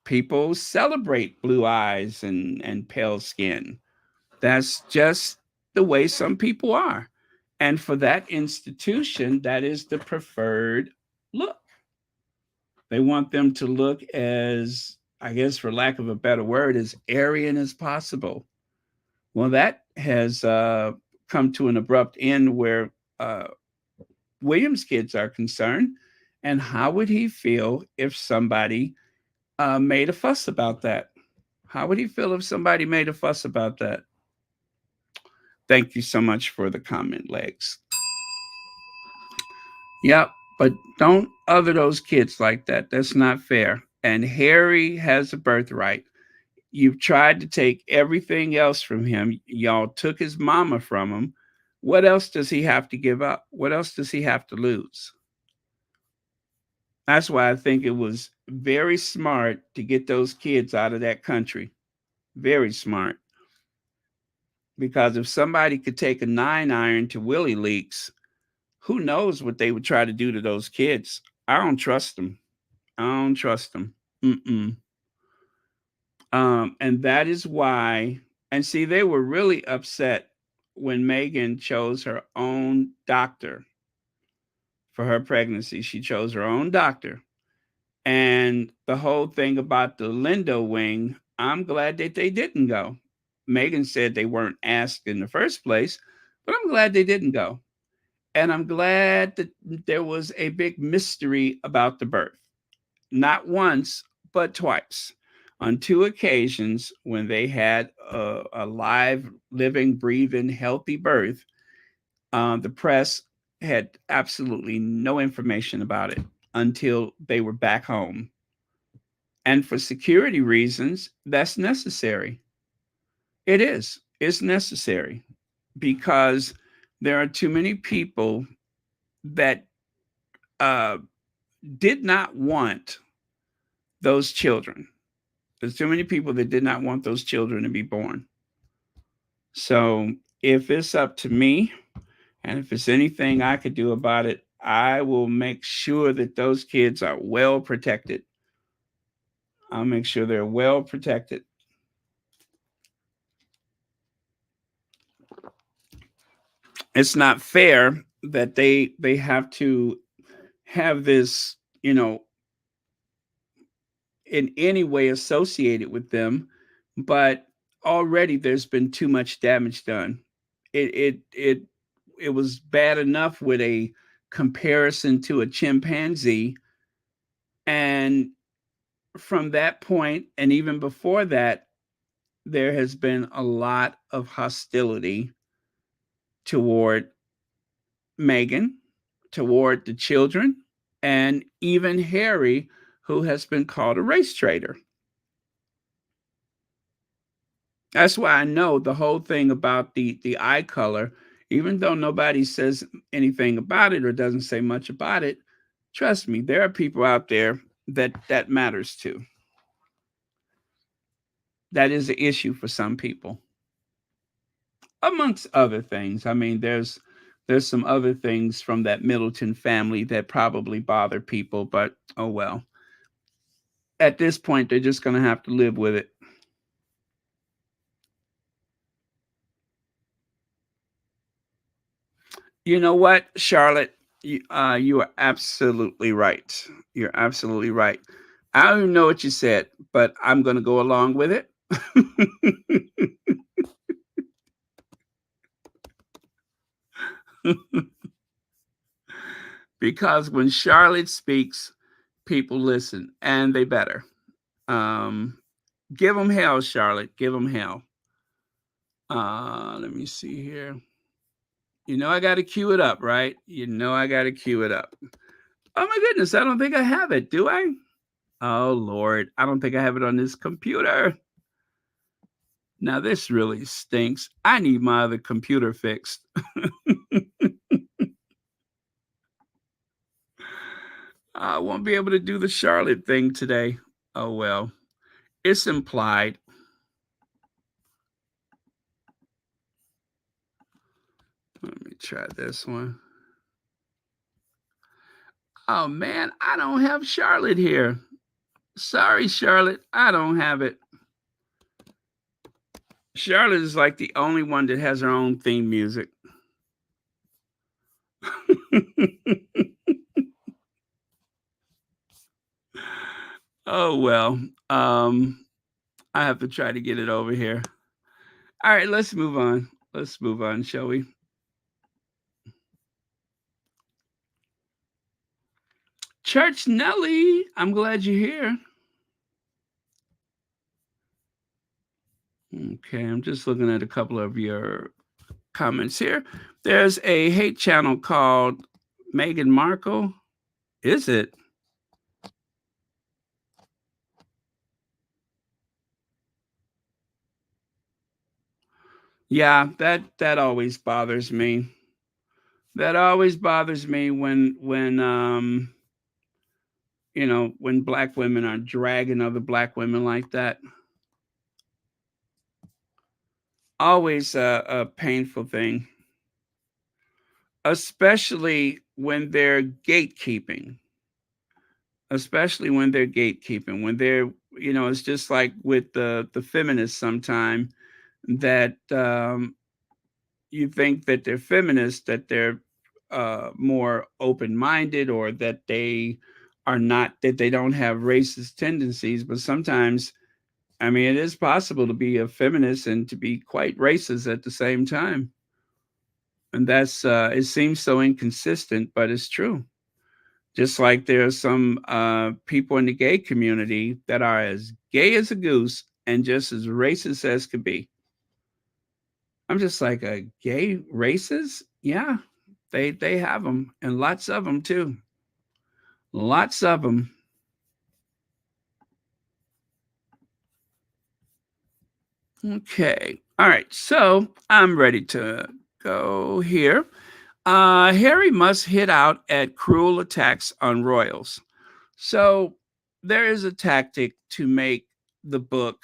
People celebrate blue eyes and pale skin. That's just the way some people are. And for that institution, that is the preferred look. They want them to look as, I guess, for lack of a better word, as Aryan as possible. Well, that has come to an abrupt end where William's kids are concerned. And how would he feel if somebody made a fuss about that? How would he feel if somebody made a fuss about that? Thank you so much for the comment, Legs. Yep, but don't other those kids like that. That's not fair. And Harry has a birthright. You've tried to take everything else from him. Y'all took his mama from him. What else does he have to give up? What else does he have to lose? That's why I think it was very smart to get those kids out of that country. Very smart. Because if somebody could take a 9-iron to Willie Leaks, who knows what they would try to do to those kids? I don't trust them. I don't trust them. Mm-mm. And that is why, and see, they were really upset when Meghan chose her own doctor for her pregnancy. She chose her own doctor. And the whole thing about the Lindo wing, I'm glad that they didn't go. Meghan said they weren't asked in the first place, but I'm glad they didn't go. And I'm glad that there was a big mystery about the birth. Not once, but twice. On two occasions, when they had a live, living, breathing, healthy birth, the press had absolutely no information about it until they were back home. And for security reasons, that's necessary. It is. It's necessary because there are too many people that did not want those children. There's too many people that did not want those children to be born. So if it's up to me, and if it's anything I could do about it, I will make sure that those kids are well protected. I'll make sure they're well protected. It's not fair that they have to have this, in any way associated with them, but already there's been too much damage done. It was bad enough with a comparison to a chimpanzee, and from that point and even before that, there has been a lot of hostility toward Meghan, toward the children, and even Harry, who has been called a race traitor. That's why I know the whole thing about the eye color, even though nobody says anything about it or doesn't say much about it, trust me, there are people out there that matters to. That is an issue for some people, amongst other things. I mean, there's some other things from that Middleton family that probably bother people, but oh well. At this point, they're just going to have to live with it. You know what, Charlotte? You are absolutely right. You're absolutely right. I don't even know what you said, but I'm going to go along with it. Because when Charlotte speaks, people listen, and they better. Give them hell, Charlotte. Give them hell. Let me see here. I got to cue it up, right? I got to cue it up. Oh my goodness, I don't think I have it, do I? Oh Lord, I don't think I have it on this computer. Now this really stinks. I need my other computer fixed. I won't be able to do the Charlotte thing today. Oh well, it's implied. Let me try this one. Oh man, I don't have Charlotte here. Sorry, Charlotte, I don't have it. Charlotte is like the only one that has her own theme music. Oh well. I have to try to get it over here. All right, let's move on. Let's move on, shall we? Church Nelly, I'm glad you're here. Okay, I'm just looking at a couple of your comments here. There's a hate channel called Meghan Markle. Is it? Yeah, that always bothers me. That always bothers me when when black women are dragging other black women like that. Always a painful thing, especially when they're gatekeeping. Especially when they're gatekeeping, when they're, it's just like with the feminists sometime that you think that they're feminists, that they're more open-minded, or that they are not, that they don't have racist tendencies. But sometimes, I mean, it is possible to be a feminist and to be quite racist at the same time. And that's, it seems so inconsistent, but it's true. Just like there are some people in the gay community that are as gay as a goose and just as racist as could be. I'm just like, a gay racist? Yeah, they have them, and lots of them too. Lots of them. Okay. All right. So I'm ready to go here. Harry must hit out at cruel attacks on royals. So there is a tactic to make the book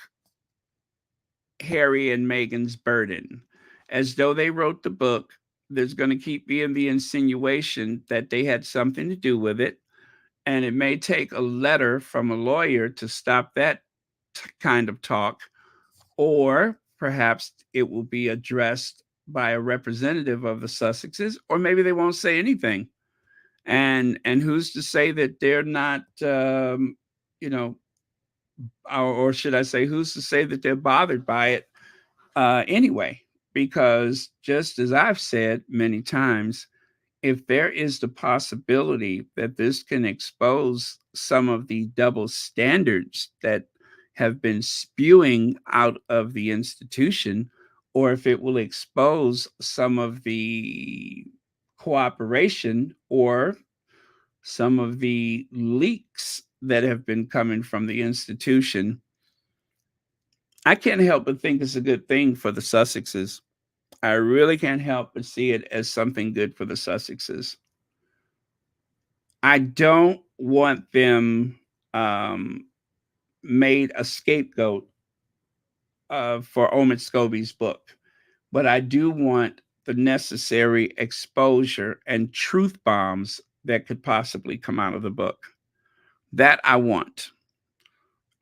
Harry and Meghan's burden. As though they wrote the book, there's going to keep being the insinuation that they had something to do with it. And it may take a letter from a lawyer to stop that kind of talk, or perhaps it will be addressed by a representative of the Sussexes, or maybe they won't say anything. And who's to say that they're not, you know, or should I say, who's to say that they're bothered by it anyway? Because just as I've said many times, if there is the possibility that this can expose some of the double standards that have been spewing out of the institution, or if it will expose some of the cooperation or some of the leaks that have been coming from the institution, I can't help but think it's a good thing for the Sussexes. I really can't help but see it as something good for the Sussexes. I don't want them made a scapegoat for Omid Scobie's book, but I do want the necessary exposure and truth bombs that could possibly come out of the book. That I want.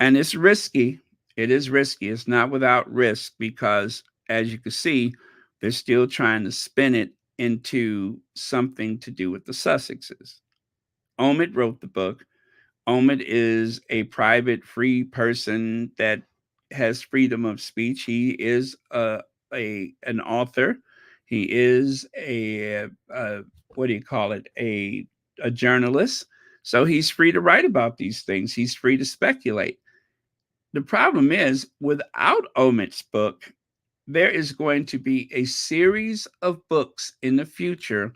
And it's risky. It is risky. It's not without risk because, as you can see, they're still trying to spin it into something to do with the Sussexes. Omid wrote the book. Omid is a private, free person that has freedom of speech. He is an author. He is a what do you call it? A journalist. So he's free to write about these things. He's free to speculate. The problem is, without Omid's book, there is going to be a series of books in the future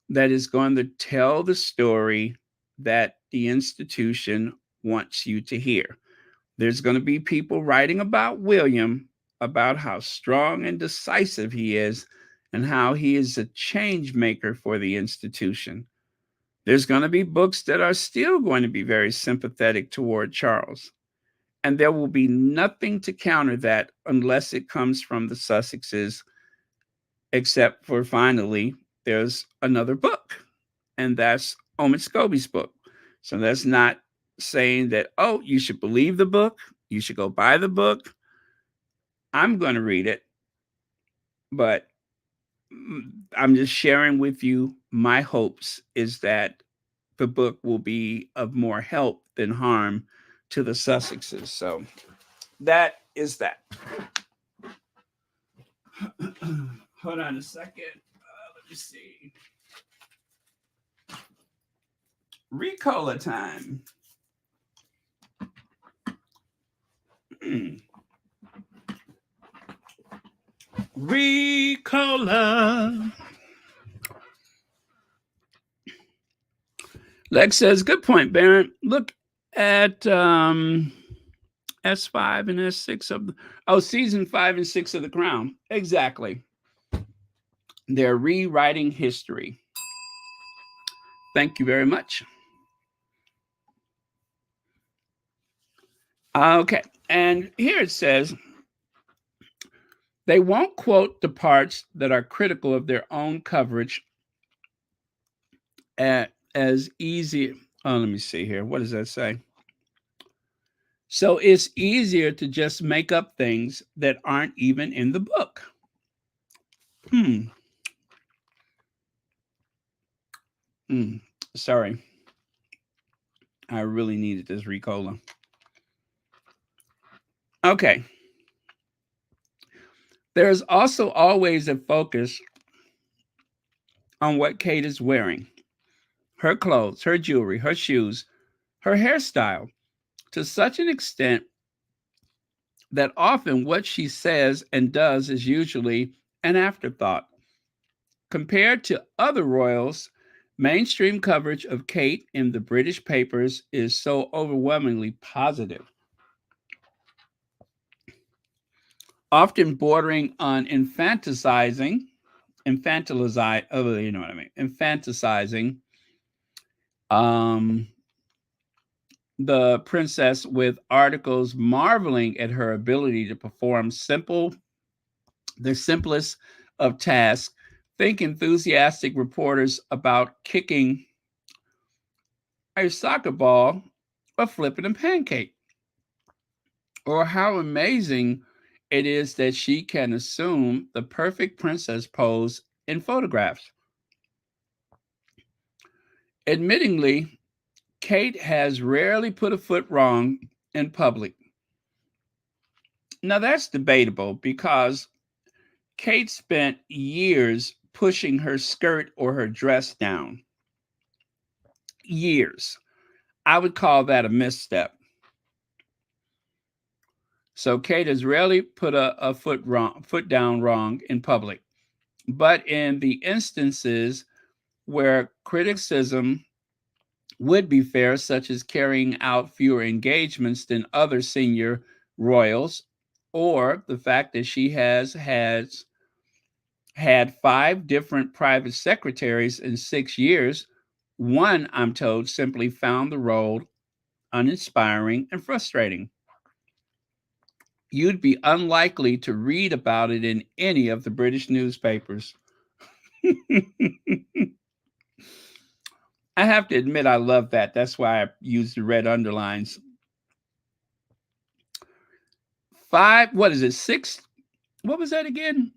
that is going to tell the story that the institution wants you to hear. There's going to be people writing about William, about how strong and decisive he is, and how he is a change maker for the institution. There's going to be books that are still going to be very sympathetic toward Charles. And there will be nothing to counter that unless it comes from the Sussexes, except for finally, there's another book, and that's Omid Scobie's book. So that's not saying that, oh, you should believe the book, you should go buy the book. I'm going to read it, but I'm just sharing with you my hopes is that the book will be of more help than harm to the Sussexes. So that is that. Hold on a second. Let me see. Ricola time. Ricola. Lex says, good point, Barrett. Look at S5 and S6 of season 5 and 6 of The Crown. Exactly. They're rewriting history. Thank you very much. Okay, and here it says, they won't quote the parts that are critical of their own coverage as easy. Oh, let me see here. What does that say? So it's easier to just make up things that aren't even in the book. Sorry. I really needed this Ricola. Okay. There's also always a focus on what Kate is wearing. Her clothes, her jewelry, her shoes, her hairstyle, to such an extent that often what she says and does is usually an afterthought. Compared to other royals, mainstream coverage of Kate in the British papers is so overwhelmingly positive. often bordering on infantilizing, oh, you know what I mean, infanticizing the princess with articles marveling at her ability to perform the simplest of tasks. Think enthusiastic reporters about kicking a soccer ball or flipping a pancake, or how amazing it is that she can assume the perfect princess pose in photographs. Admittingly, Kate has rarely put a foot wrong in public. Now, that's debatable because Kate spent years pushing her skirt or her dress down. Years. I would call that a misstep. So Kate has rarely put a foot down wrong in public. But in the instances where criticism would be fair, such as carrying out fewer engagements than other senior royals, or the fact that she has had 5 different private secretaries in 6 years, one, I'm told, simply found the role uninspiring and frustrating. You'd be unlikely to read about it in any of the British newspapers. I have to admit, I love that. That's why I use the red underlines. 5, what is it? 6, what was that again?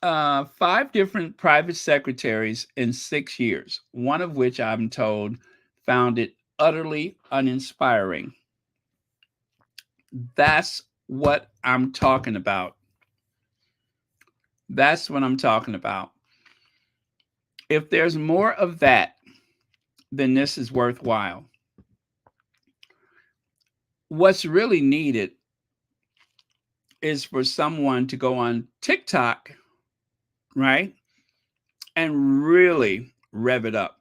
5 different private secretaries in 6 years, one of which I'm told found it utterly uninspiring. That's what I'm talking about. That's what I'm talking about. If there's more of that, then this is worthwhile. What's really needed is for someone to go on TikTok, right, and really rev it up.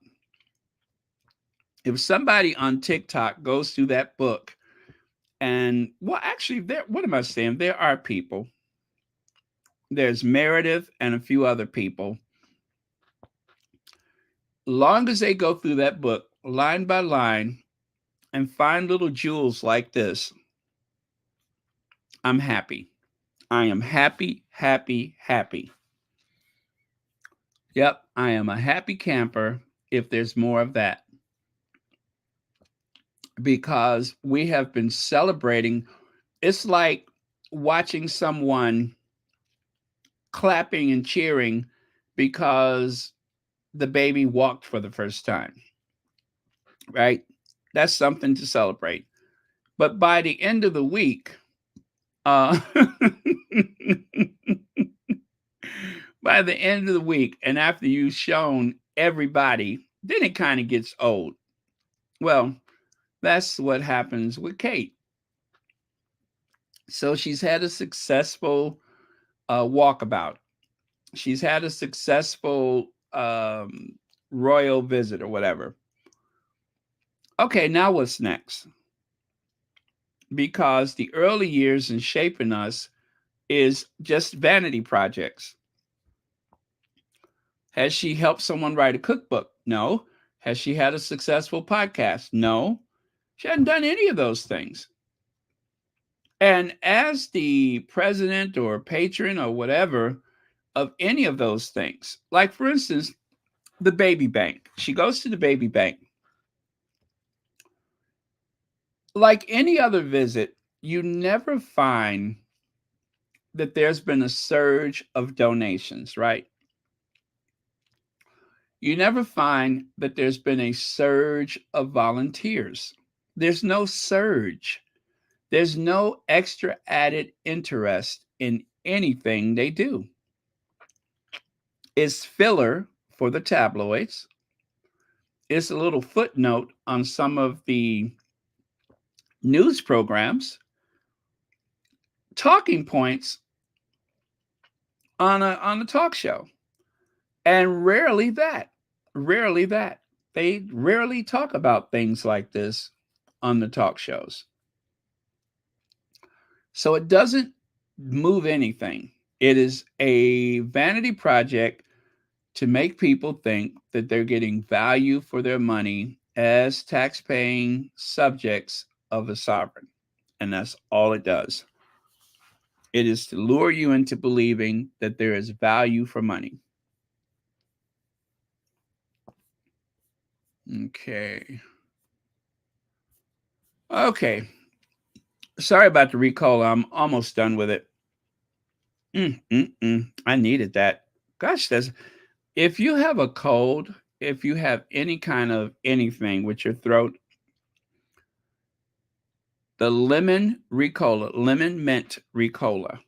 If somebody on TikTok goes through that book, and well, actually, what am I saying? There are people. There's Meredith and a few other people. Long as they go through that book line by line and find little jewels like this, I'm happy. I am happy, happy, happy. Yep, I am a happy camper if there's more of that. Because we have been celebrating. It's like watching someone clapping and cheering because the baby walked for the first time, right? That's something to celebrate. But by the end of the week, by the end of the week, and after you've shown everybody, then it kind of gets old. Well, that's what happens with Kate. So she's had a successful walkabout. She's had a successful royal visit or whatever. Okay, now what's next? Because the early years in shaping us is just vanity projects. Has she helped someone write a cookbook? No. Has she had a successful podcast? No. She hadn't done any of those things. And as the president or patron or whatever of any of those things, like for instance, the baby bank. She goes to the baby bank. Like any other visit, you never find that there's been a surge of donations, right? You never find that there's been a surge of volunteers. There's no surge. There's no extra added interest in anything they do. It's filler for the tabloids. It's a little footnote on some of the news programs, talking points on a talk show, and rarely that. They rarely talk about things like this on the talk shows. So it doesn't move anything. It is a vanity project to make people think that they're getting value for their money as tax-paying subjects of a sovereign. And that's all it does. It is to lure you into believing that there is value for money. Okay. Okay. Sorry about the recall. I'm almost done with it. I needed that. Gosh, if you have a cold, if you have any kind of anything with your throat, the lemon Ricola, lemon mint Ricola,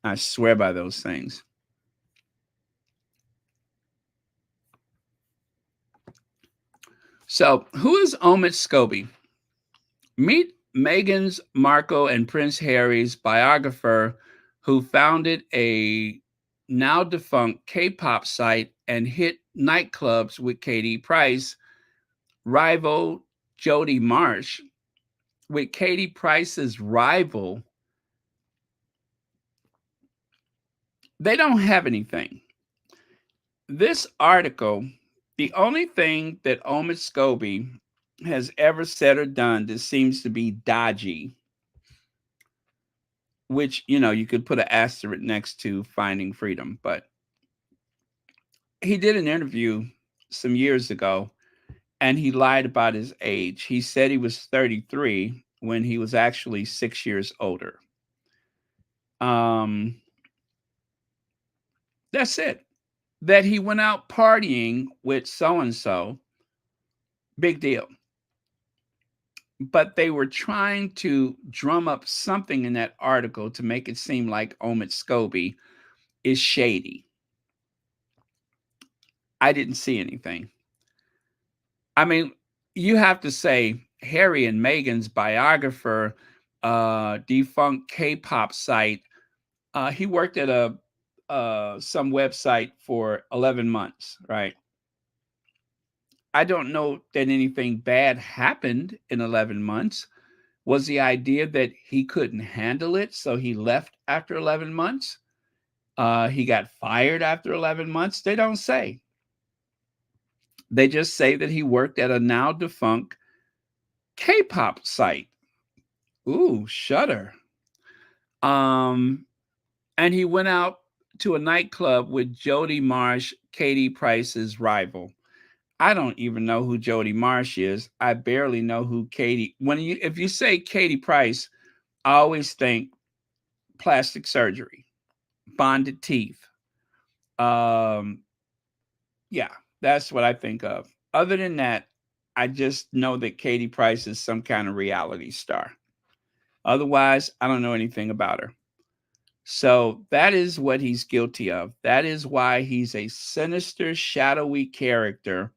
I swear by those things. So, who is Omid Scobie? Meet Meghan's, Markle, and Prince Harry's biographer who founded a now defunct K-pop site and hit nightclubs with Katie Price, rival Jody Marsh. With Katie Price's rival, they don't have anything. This article, the only thing that Omid Scobie has ever said or done that seems to be dodgy, which, you could put an asterisk next to Finding Freedom, but he did an interview some years ago and he lied about his age. He said he was 33 when he was actually 6 years older. That's it. That he went out partying with so-and-so, big deal. But they were trying to drum up something in that article to make it seem like Omid Scobie is shady. I didn't see anything. I mean, you have to say Harry and Meghan's biographer, defunct K-pop site. He worked at some website for 11 months, right? I don't know that anything bad happened in 11 months. Was the idea that he couldn't handle it, so he left after 11 months? He got fired after 11 months? They don't say. They just say that he worked at a now defunct K-pop site. Ooh, shudder. And he went out to a nightclub with Jody Marsh, Katie Price's rival. I don't even know who Jody Marsh is. I barely know who Katie. If you say Katie Price, I always think plastic surgery, bonded teeth. Yeah, that's what I think of. Other than that, I just know that Katie Price is some kind of reality star. Otherwise, I don't know anything about her. So that is what he's guilty of. That is why he's a sinister, shadowy character.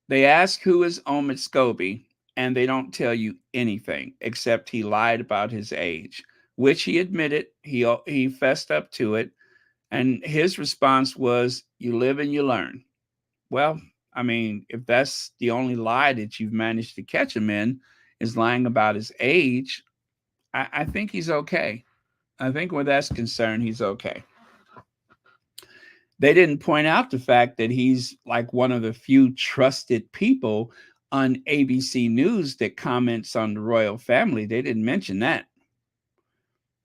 They ask who is Omid Scobie, and they don't tell you anything except he lied about his age, which he admitted. He fessed up to it, and his response was, "You live and you learn." Well, I mean, if that's the only lie that you've managed to catch him in, is lying about his age, I think he's okay. I think where that's concerned, he's okay. They didn't point out the fact that he's like one of the few trusted people on ABC News that comments on the royal family. They didn't mention that.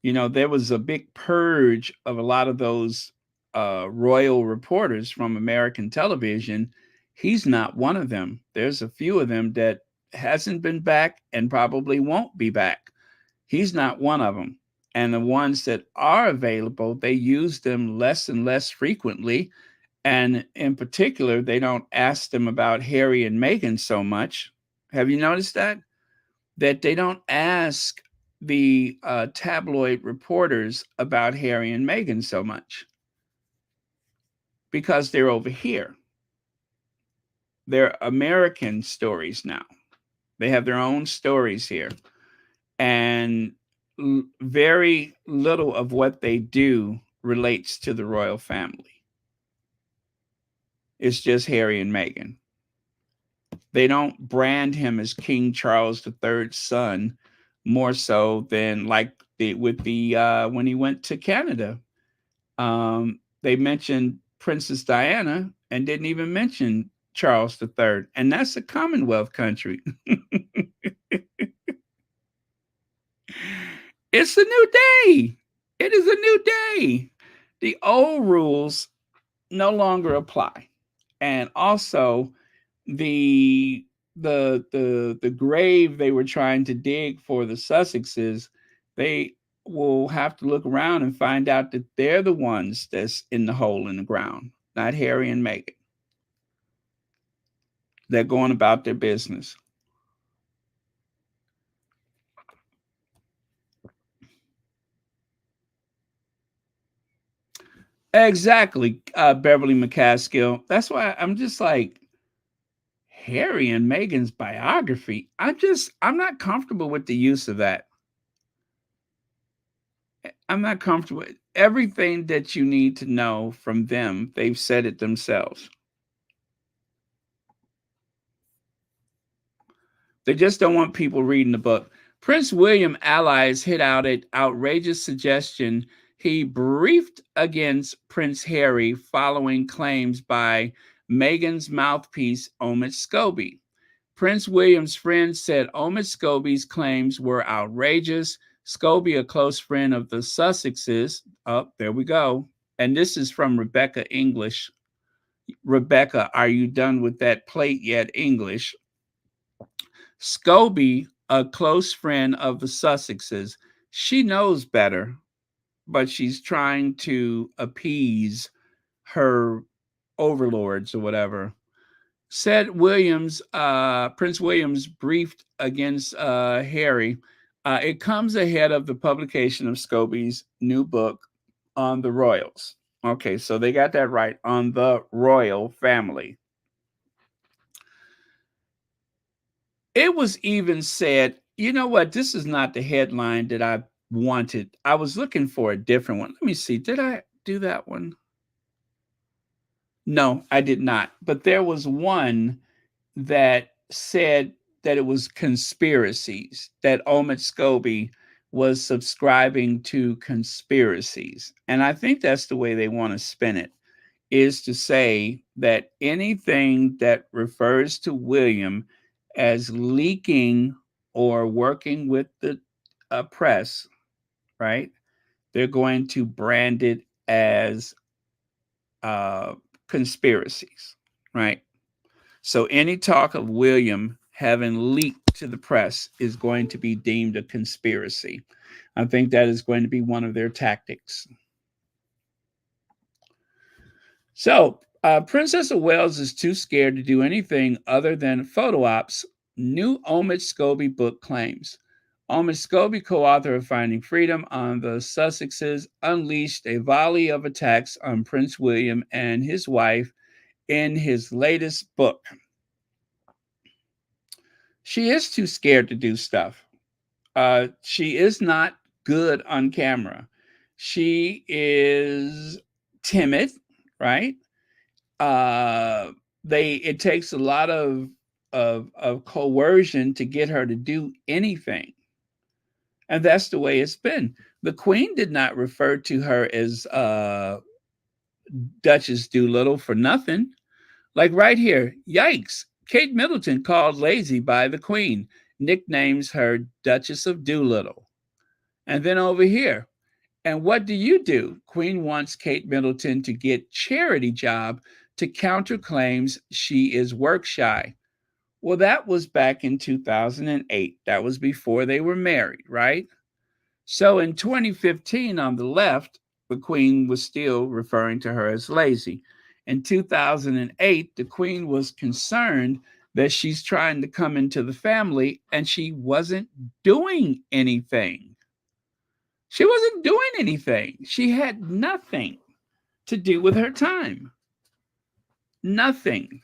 There was a big purge of a lot of those royal reporters from American television. He's not one of them. There's a few of them that hasn't been back and probably won't be back. He's not one of them. And the ones that are available, they use them less and less frequently. And in particular, they don't ask them about Harry and Meghan so much. Have you noticed that? That they don't ask the tabloid reporters about Harry and Meghan so much because they're over here. They're American stories now. They have their own stories here. And very little of what they do relates to the royal family. It's just Harry and Meghan. They don't brand him as King Charles III's son more so than like with the when he went to Canada. They mentioned Princess Diana and didn't even mention Charles III, and that's a Commonwealth country. It's a new day. It is a new day. The old rules no longer apply. And also the grave they were trying to dig for the Sussexes, they will have to look around and find out that they're the ones that's in the hole in the ground, not Harry and Meghan. They're going about their business. Exactly, Beverly McCaskill. That's why I'm just like, Harry and Meghan's biography. I'm not comfortable with the use of that. I'm not comfortable. Everything that you need to know from them, they've said it themselves. They just don't want people reading the book. Prince William allies hit out an outrageous suggestion he briefed against Prince Harry following claims by Meghan's mouthpiece, Omid Scobie. Prince William's friend said Omid Scobie's claims were outrageous. Scobie, a close friend of the Sussexes, there we go. And this is from Rebecca English. Rebecca, are you done with that plate yet? English. Scobie, a close friend of the Sussexes, she knows better, but she's trying to appease her overlords or whatever. Said Prince Williams briefed against Harry. It comes ahead of the publication of Scobie's new book on the royals. Okay, so they got that right, on the royal family. It was even said, you know what? This is not the headline that I wanted. I was looking for a different one. Let me see. Did I do that one? No, I did not. But there was one that said that it was conspiracies, that Omid Scobie was subscribing to conspiracies. And I think that's the way they want to spin it, is to say that anything that refers to William as leaking or working with the press, right? They're going to brand it as conspiracies, right? So any talk of William having leaked to the press is going to be deemed a conspiracy. I think that is going to be one of their tactics. So Princess of Wales is too scared to do anything other than photo ops, new Omid Scobie book claims. Omid Scobie, co-author of Finding Freedom on the Sussexes, unleashed a volley of attacks on Prince William and his wife in his latest book. She is too scared to do stuff. She is not good on camera. She is timid, right? It takes a lot of coercion to get her to do anything. And that's the way it's been. The Queen did not refer to her as Duchess Doolittle for nothing. Like right here, yikes. Kate Middleton called lazy by the Queen, nicknames her Duchess of Doolittle. And then over here, and what do? Queen wants Kate Middleton to get charity job to counter claims she is work shy. Well, that was back in 2008. That was before they were married, right? So in 2015, on the left, the Queen was still referring to her as lazy. In 2008, the Queen was concerned that she's trying to come into the family and she wasn't doing anything. She wasn't doing anything. She had nothing to do with her time. Nothing.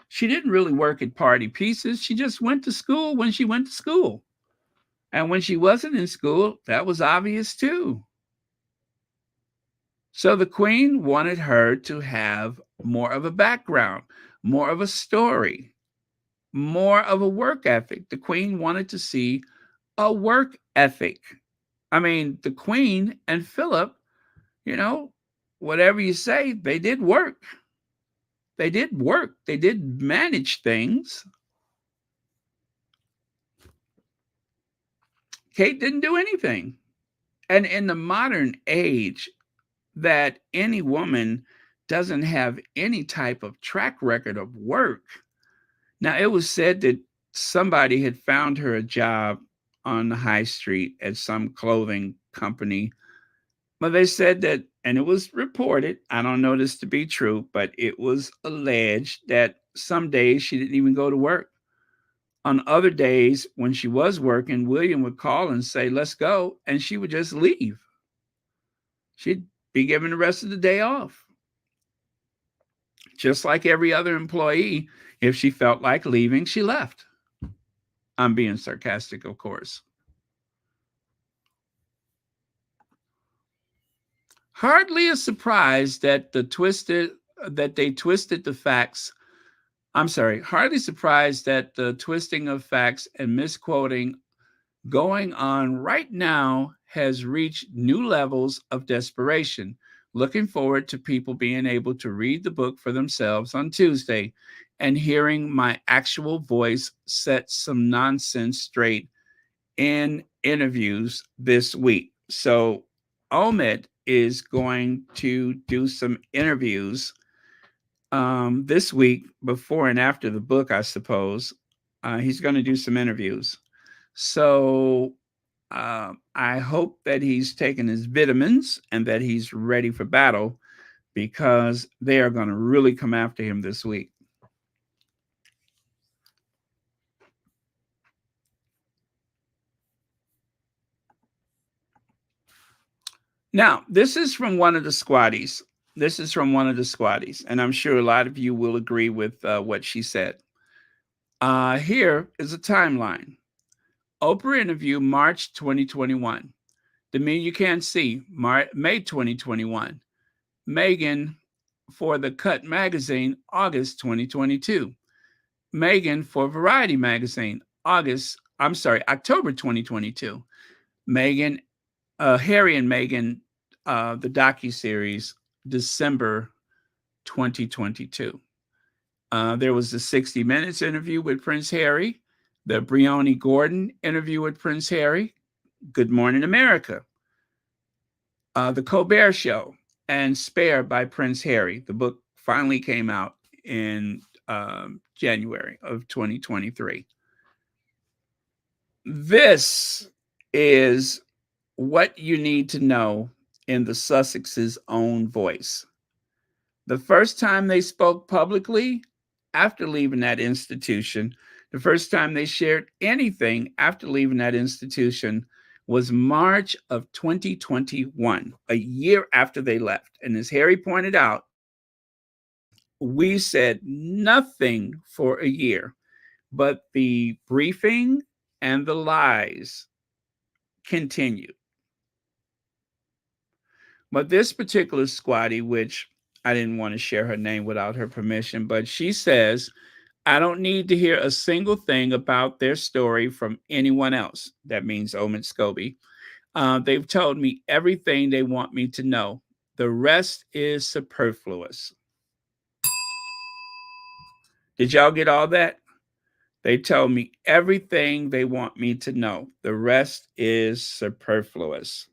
She didn't really work at Party Pieces. She just went to school when she went to school. And when she wasn't in school, that was obvious too. So the Queen wanted her to have more of a background, more of a story, more of a work ethic. The Queen wanted to see a work ethic. I mean, the Queen and Philip, you know, whatever you say, they did work. They did work. They did manage things. Kate didn't do anything. And in the modern age, that any woman doesn't have any type of track record of work. Now, it was said that somebody had found her a job on the high street at some clothing company. But they said that, and it was reported, I don't know this to be true, but it was alleged that some days she didn't even go to work. On other days, when she was working, William would call and say, let's go, and she would just leave. She'd be given the rest of the day off. Just like every other employee, if she felt like leaving, she left. I'm being sarcastic, of course. Hardly a surprise that they twisted the facts. I'm sorry, hardly surprised that the twisting of facts and misquoting going on right now has reached new levels of desperation. Looking forward to people being able to read the book for themselves on Tuesday and hearing my actual voice set some nonsense straight in interviews this week. So Omid is going to do some interviews this week before and after the book, I suppose. He's going to do some interviews. So I hope that he's taken his vitamins and that he's ready for battle, because they are going to really come after him this week. Now, this is from one of the squatties. And I'm sure a lot of you will agree with what she said. Here is a timeline. Oprah interview, March 2021. The Me You Can't See, May 2021. Meghan for The Cut magazine, August 2022. Meghan for Variety magazine, October 2022. Meghan, Harry and Meghan, the docuseries, December 2022. There was the 60 Minutes interview with Prince Harry, the Bryony Gordon interview with Prince Harry, Good Morning America, The Colbert Show, and Spare by Prince Harry. The book finally came out in January of 2023. This is what you need to know in the Sussex's own voice. The first time they spoke publicly after leaving that institution, the first time they shared anything after leaving that institution was March of 2021, a year after they left. And as Harry pointed out, we said nothing for a year, but the briefing and the lies continued. But this particular squatty, which I didn't want to share her name without her permission, but she says, I don't need to hear a single thing about their story from anyone else. That means Omid Scobie. They've told me everything they want me to know. The rest is superfluous. Did y'all get all that? They told me everything they want me to know. The rest is superfluous.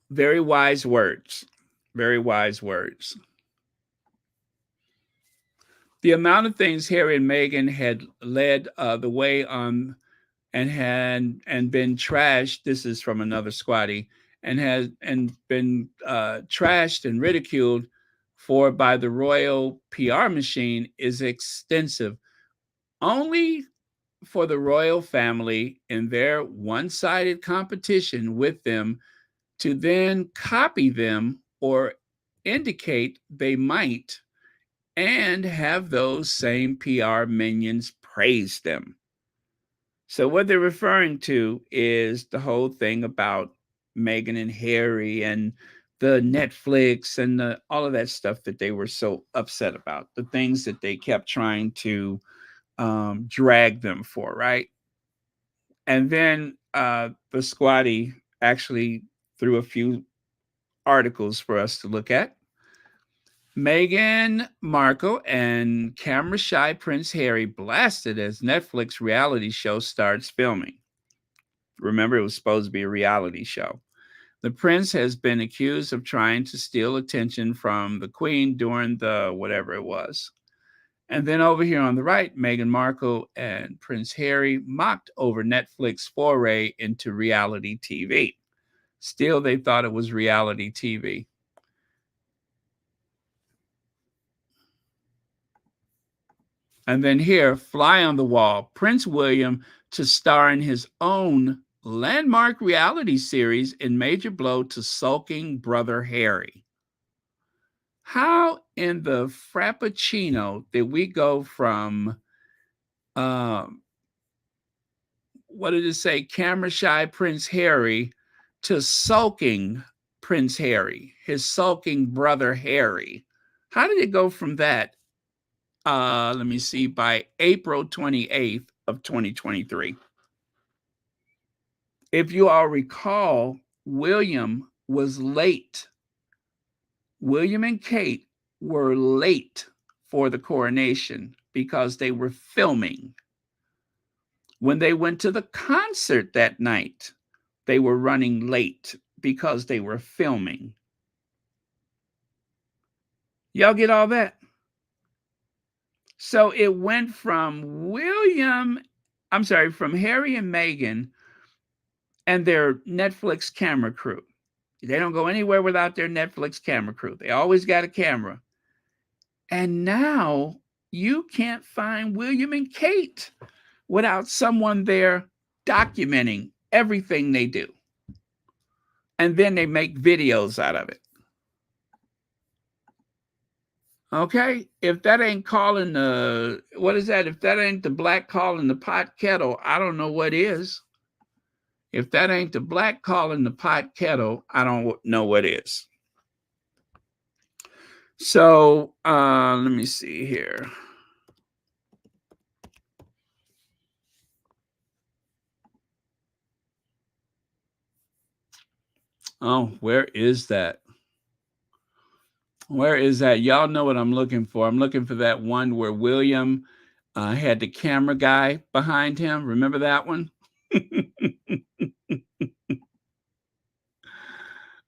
Very wise words. Very wise words. The amount of things Harry and Meghan had led the way on and been trashed. This is from another squatty, and been trashed and ridiculed for by the royal PR machine is extensive. Only for the royal family in their one-sided competition with them to then copy them or indicate they might, and have those same PR minions praise them. So what they're referring to is the whole thing about Meghan and Harry and the Netflix and all of that stuff that they were so upset about, the things that they kept trying to drag them for, right? And then the squatty actually threw a few articles for us to look at. Meghan Markle and camera shy Prince Harry blasted as Netflix reality show starts filming. Remember, it was supposed to be a reality show. The prince has been accused of trying to steal attention from the queen during the whatever it was. And then over here on the right, Meghan Markle and Prince Harry mocked over Netflix foray into reality TV. Still, they thought it was reality TV. And then here, fly on the wall, Prince William to star in his own landmark reality series in major blow to sulking brother Harry. How in the frappuccino did we go from, what did it say, camera shy Prince Harry to sulking Prince Harry, his sulking brother Harry? How did it go from that? Let me see, by April 28th of 2023. If you all recall, William was late. William and Kate were late for the coronation because they were filming. When they went to the concert that night, they were running late because they were filming. Y'all get all that? So it went from from Harry and Meghan and their Netflix camera crew. They don't go anywhere without their Netflix camera crew. They always got a camera. And now you can't find William and Kate without someone there documenting everything they do. And then they make videos out of it. Okay, if that ain't calling the, what is that? If that ain't the black calling the pot kettle, I don't know what is. If that ain't the black calling the pot kettle, I don't know what is. So let me see here. Oh, where is that? Where is that? Y'all know what I'm looking for. I'm looking for that one where William had the camera guy behind him. Remember that one?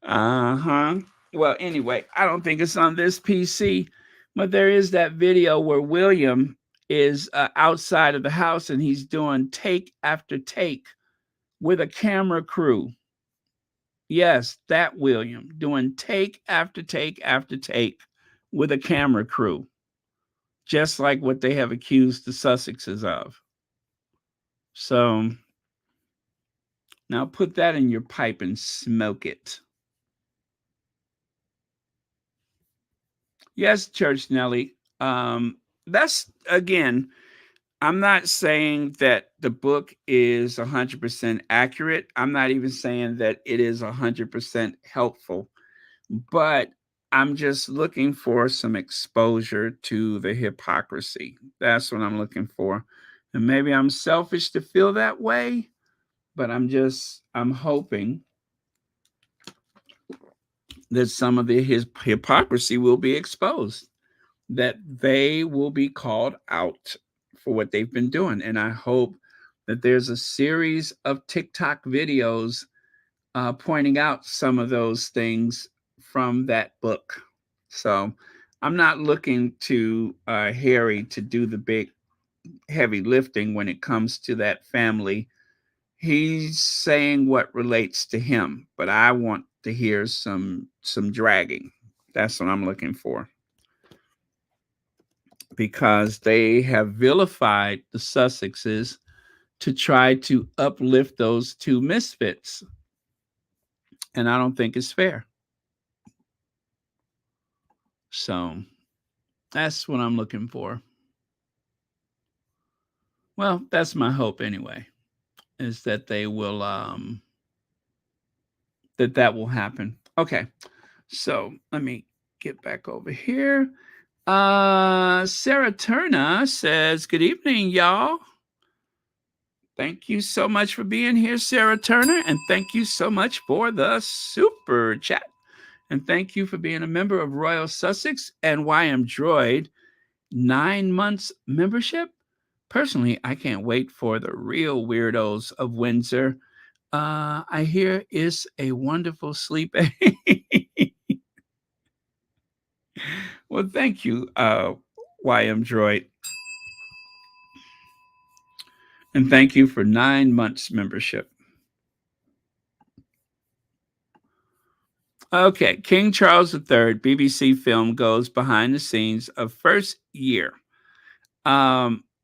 Uh-huh. Well, anyway, I don't think it's on this PC, but there is that video where William is outside of the house and he's doing take after take with a camera crew. Yes, that William doing take after take after take with a camera crew, just like what they have accused the Sussexes of. So now put that in your pipe and smoke it. Yes, Church Nelly. That's, again, I'm not saying that the book is 100% accurate. I'm not even saying that it is 100% helpful, but I'm just looking for some exposure to the hypocrisy. That's what I'm looking for. And maybe I'm selfish to feel that way, but I'm hoping that some of his hypocrisy will be exposed, that they will be called out for what they've been doing. And I hope that there's a series of TikTok videos pointing out some of those things from that book. So I'm not looking to Harry to do the big heavy lifting when it comes to that family. He's saying what relates to him, but I want to hear some dragging. That's what I'm looking for. Because they have vilified the Sussexes to try to uplift those two misfits. And I don't think it's fair. So that's what I'm looking for. Well, that's my hope anyway, is that they will, that will happen. Okay, so let me get back over here. Sarah Turner says, good evening, y'all. Thank you so much for being here, Sarah Turner, and thank you so much for the super chat. And thank you for being a member of Royal Sussex and YM Droid 9 months membership. Personally, I can't wait for the real weirdos of Windsor. I hear is a wonderful sleep aid. Well, thank you, YM Droid. And thank you for 9 months membership. Okay, King Charles III, BBC film goes behind the scenes of first year.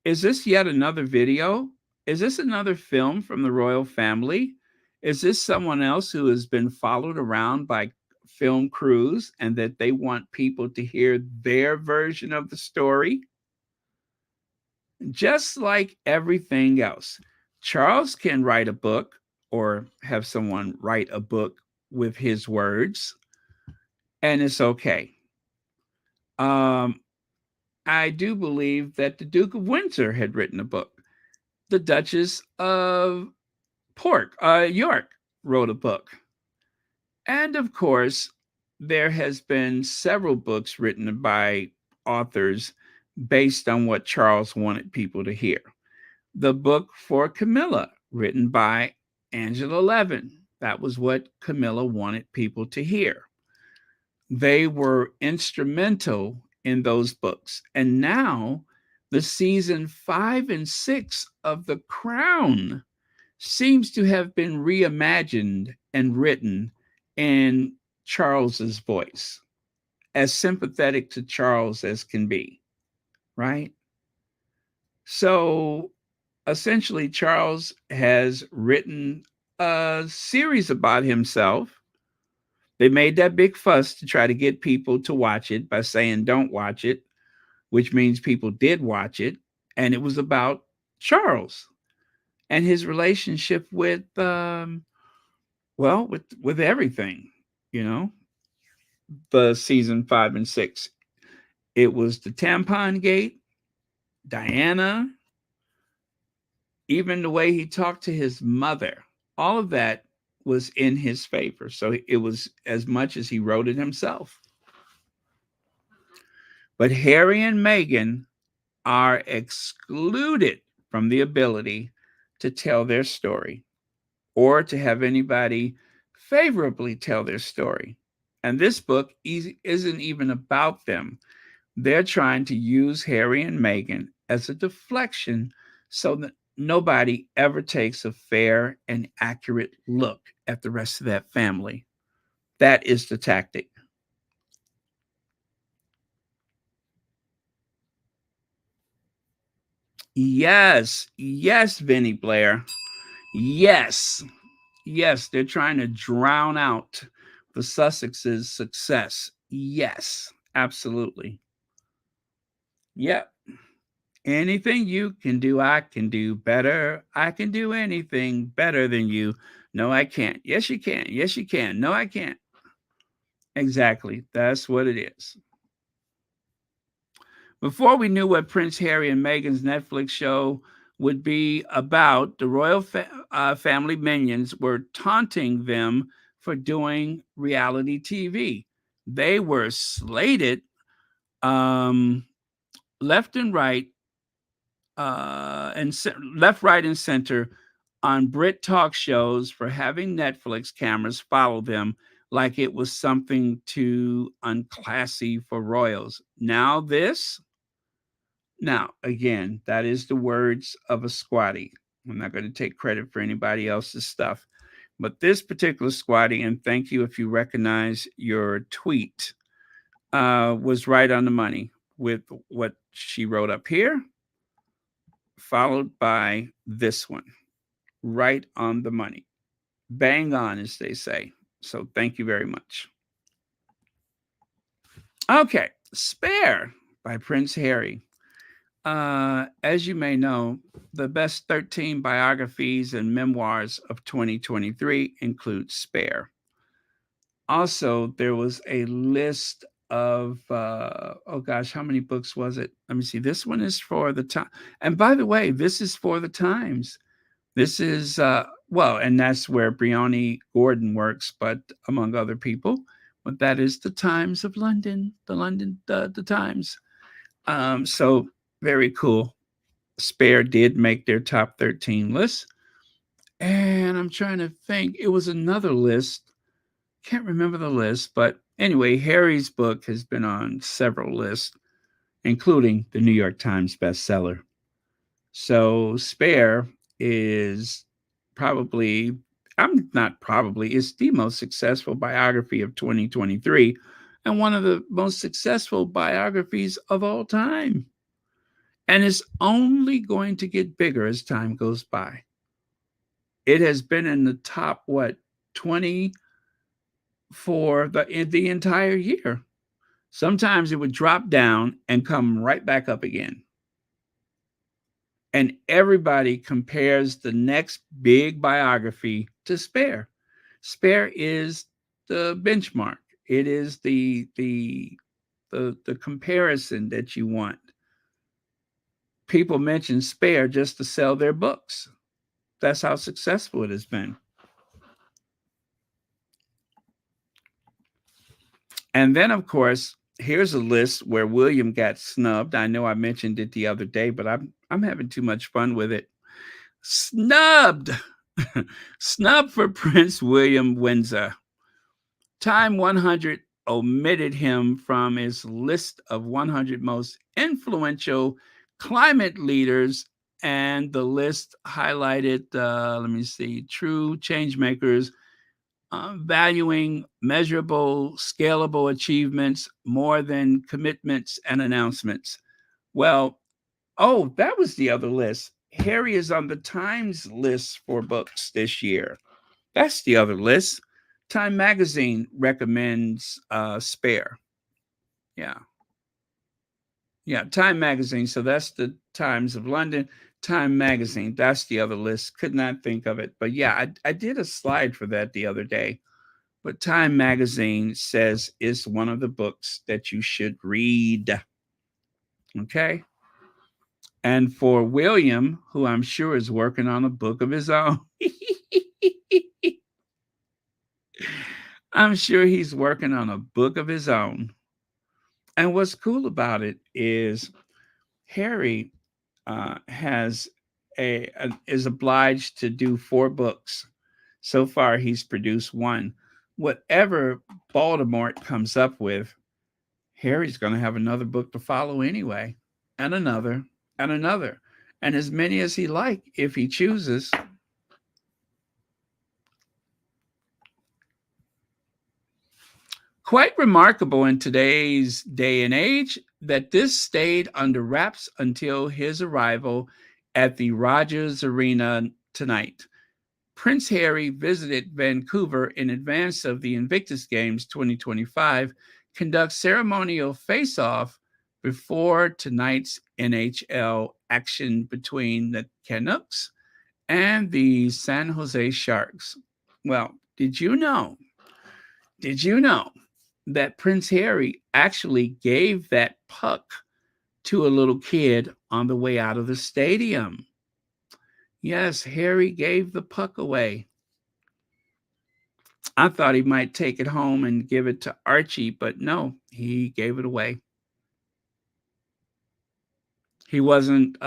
Is this yet another video? Is this another film from the royal family? Is this someone else who has been followed around by film crews and that they want people to hear their version of the story? Just like everything else, Charles can write a book or have someone write a book with his words, and it's okay. I do believe that the Duke of Windsor had written a book. The Duchess of York wrote a book. And of course, there has been several books written by authors based on what Charles wanted people to hear. The book for Camilla, written by Angela Levin. That was what Camilla wanted people to hear. They were instrumental in those books. And now the season 5 and 6 of The Crown seems to have been reimagined and written in Charles's voice, as sympathetic to Charles as can be, right? So essentially, Charles has written a series about himself. They made that big fuss to try to get people to watch it by saying, don't watch it, which means people did watch it. And it was about Charles and his relationship with, with everything, the season 5 and 6. It was the tampon gate, Diana, even the way he talked to his mother, all of that was in his favor. So it was as much as he wrote it himself. But Harry and Meghan are excluded from the ability to tell their story or to have anybody favorably tell their story. And this book isn't even about them. They're trying to use Harry and Meghan as a deflection so that nobody ever takes a fair and accurate look at the rest of that family. That is the tactic. Yes, Vinnie Blair. Yes, they're trying to drown out the Sussex's success. Yes, absolutely. Yep. Anything you can do, I can do better. I can do anything better than you. No, I can't. Yes, you can. Yes, you can. No, I can't. Exactly. That's what it is. Before we knew what Prince Harry and Meghan's Netflix show would be about, the royal family minions were taunting them for doing reality TV. They were slated left and right, left, right, and center on Brit talk shows for having Netflix cameras follow them like it was something too unclassy for royals. Now, again, that is the words of a squatty. I'm not going to take credit for anybody else's stuff. But this particular squatty, and thank you if you recognize your tweet, was right on the money with what she wrote up here, followed by this one. Right on the money. Bang on, as they say. So thank you very much. Okay, Spare by Prince Harry. As you may know, the best 13 biographies and memoirs of 2023 include Spare. Also, there was a list of oh gosh, how many books was it? Let me see. This one is for the time. And by the way, this is for the Times. This is well, and that's where Bryony Gordon works, but among other people. But that is the Times of London, the Times. So very cool. Spare did make their top 13 list. And I'm trying to think. It was another list. Can't remember the list, but anyway, Harry's book has been on several lists, including the New York Times bestseller. So Spare is probably, I'm not probably, it's the most successful biography of 2023 and one of the most successful biographies of all time. And it's only going to get bigger as time goes by. It has been in the top, 20 for the entire year. Sometimes it would drop down and come right back up again. And everybody compares the next big biography to Spare. Spare is the benchmark. It is the comparison that you want. People mention Spare just to sell their books. That's how successful it has been. And then, of course, here's a list where William got snubbed. I know I mentioned it the other day, but I'm having too much fun with it. Snubbed. Snubbed for Prince William Windsor. Time 100 omitted him from its list of 100 most influential climate leaders, and the list highlighted, true change makers, valuing measurable, scalable achievements more than commitments and announcements. Well, that was the other list. Harry is on the Times list for books this year. That's the other list. Time Magazine recommends Spare. Yeah, Time Magazine. So that's the Times of London. Time Magazine. That's the other list. Could not think of it. But yeah, I did a slide for that the other day. But Time Magazine says it's one of the books that you should read. Okay. And for William, who I'm sure is working on a book of his own, I'm sure he's working on a book of his own. And what's cool about it is Harry is obliged to do 4 books. So far, he's produced 1. Whatever Baltimore comes up with, Harry's going to have another book to follow anyway, and another, and another, and as many as he like if he chooses. Quite remarkable in today's day and age that this stayed under wraps until his arrival at the Rogers Arena tonight. Prince Harry visited Vancouver in advance of the Invictus Games 2025, conduct ceremonial face-off before tonight's NHL action between the Canucks and the San Jose Sharks. Well, did you know that Prince Harry actually gave that puck to a little kid on the way out of the stadium? Yes, Harry gave the puck away. I thought he might take it home and give it to Archie, but no, he gave it away. He wasn't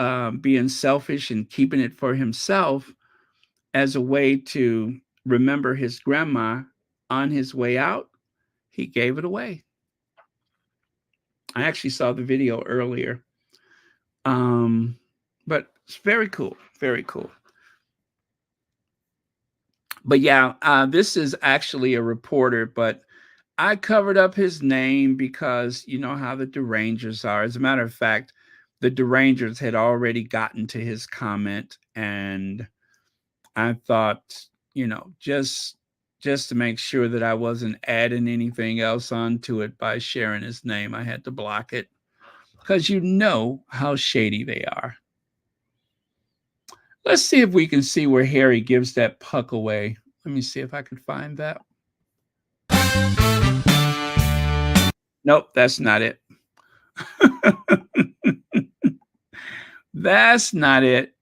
being selfish and keeping it for himself as a way to remember his grandma on his way out. He gave it away. I actually saw the video earlier. But it's very cool. Very cool. But yeah, this is actually a reporter, but I covered up his name because you know how the Derangers are. As a matter of fact, the Derangers had already gotten to his comment, and I thought, just to make sure that I wasn't adding anything else onto it by sharing his name, I had to block it because you know how shady they are. Let's see if we can see where Harry gives that puck away. Let me see if I can find that. Nope, that's not it. That's not it.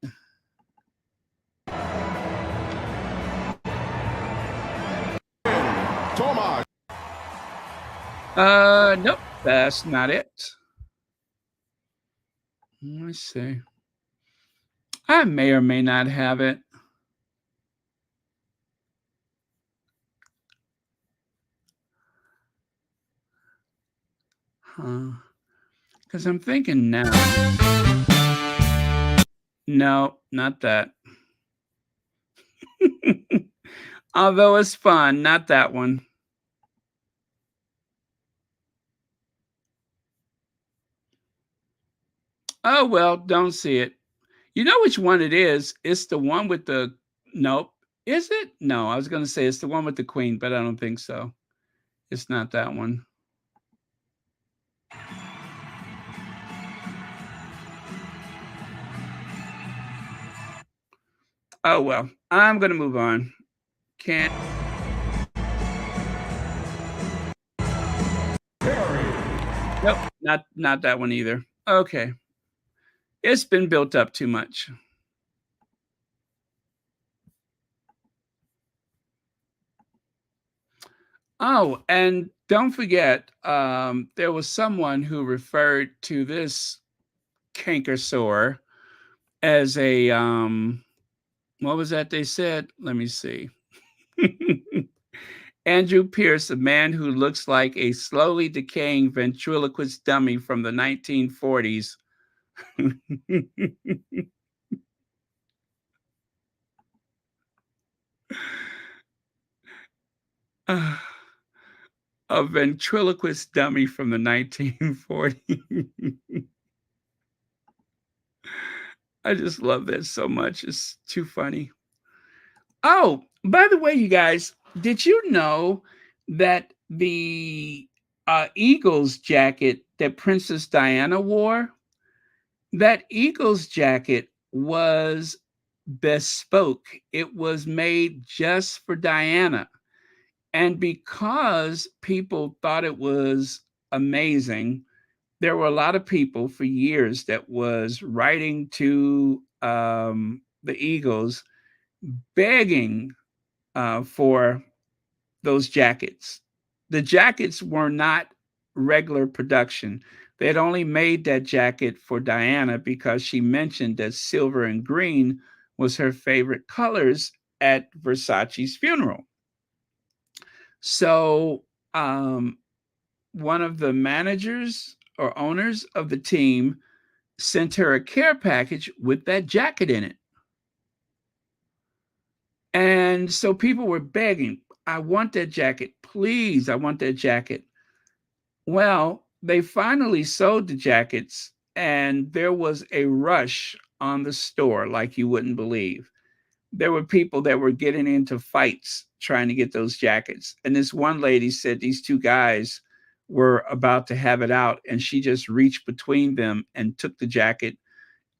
Thomas. Nope, that's not it. Let's see. I may or may not have it. Because I'm thinking now. No, not that. Although it's fun, not that one. Oh, well, don't see it. You know which one it is? It's the one with the, nope. Is it? No, I was going to say it's the one with the queen, but I don't think so. It's not that one. Oh, well, I'm going to move on. Can't. Nope, not that one either. Okay. It's been built up too much. Oh, and don't forget, there was someone who referred to this canker sore as a, what was that they said? Let me see. Andrew Pierce, a man who looks like a slowly decaying ventriloquist dummy from the 1940s. A ventriloquist dummy from the 1940s. I just love that so much. It's too funny. Oh, by the way, you guys, did you know that the Eagles jacket that Princess Diana wore, that Eagles jacket was bespoke. It was made just for Diana. And because people thought it was amazing, there were a lot of people for years that was writing to the Eagles begging for those jackets. The jackets were not regular production. They had only made that jacket for Diana because she mentioned that silver and green was her favorite colors at Versace's funeral. So one of the managers or owners of the team sent her a care package with that jacket in it. And so people were begging, I want that jacket. Please, I want that jacket. Well, they finally sold the jackets, and there was a rush on the store like you wouldn't believe. There were people that were getting into fights trying to get those jackets. And this one lady said these two guys were about to have it out, and she just reached between them and took the jacket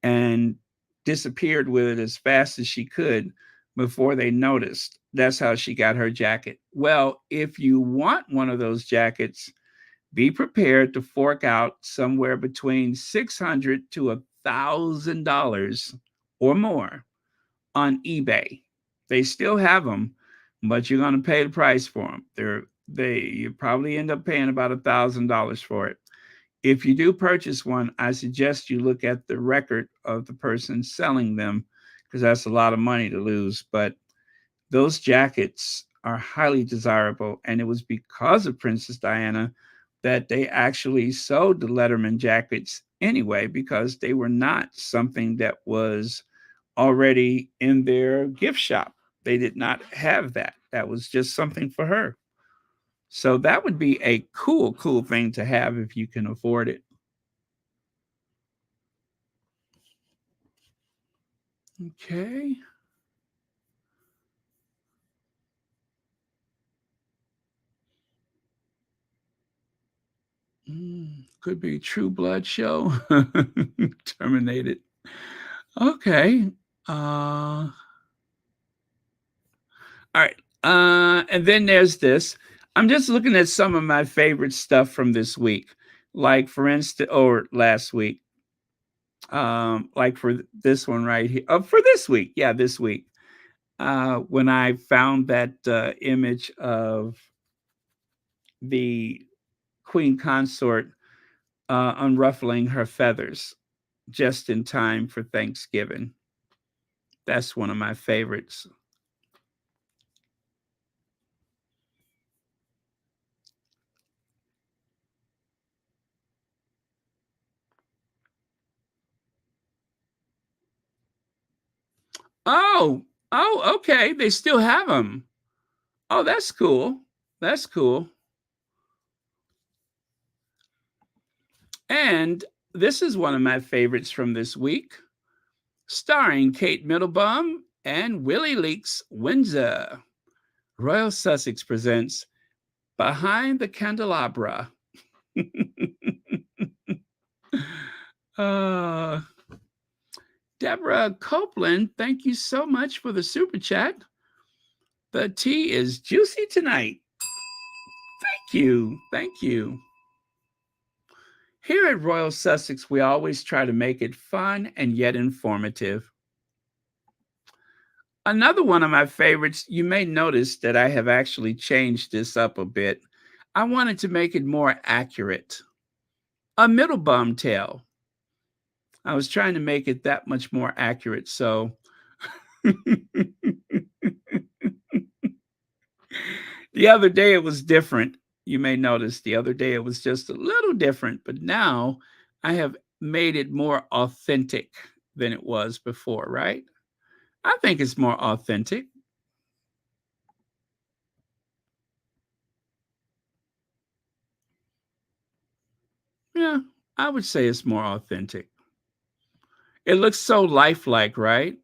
and disappeared with it as fast as she could before they noticed. That's how she got her jacket. Well, if you want one of those jackets, be prepared to fork out somewhere between $600 to $1,000 or more on eBay. They still have them, but you're going to pay the price for them. You probably end up paying about $1,000 for it. If you do purchase one, I suggest you look at the record of the person selling them, because that's a lot of money to lose. But those jackets are highly desirable, and it was because of Princess Diana that they actually sold the Letterman jackets anyway, because they were not something that was already in their gift shop. They did not have that. That was just something for her. So that would be a cool thing to have if you can afford it. Okay. Could be True Blood show. Terminated. Okay. All right. And then there's this. I'm just looking at some of my favorite stuff from this week. Like for instance, or last week. Like for this one right here. For this week. Yeah, this week. When I found that image of the queen consort unruffling her feathers just in time for Thanksgiving. That's one of my favorites. Oh, oh, okay. They still have them. Oh, that's cool. That's cool. And this is one of my favorites from this week, starring Kate Middleton and Willie Leakes Windsor. Royal Sussex presents Behind the Candelabra. Deborah Copeland, thank you so much for the super chat. The tea is juicy tonight. Thank you. Thank you. Here at Royal Sussex, we always try to make it fun and yet informative. Another one of my favorites, you may notice that I have actually changed this up a bit. I wanted to make it more accurate. A Middleton tale. I was trying to make it that much more accurate. So the other day it was different. You may notice the other day it was just a little different, but now I have made it more authentic than it was before, right? I think it's more authentic. Yeah, I would say it's more authentic. It looks so lifelike, right?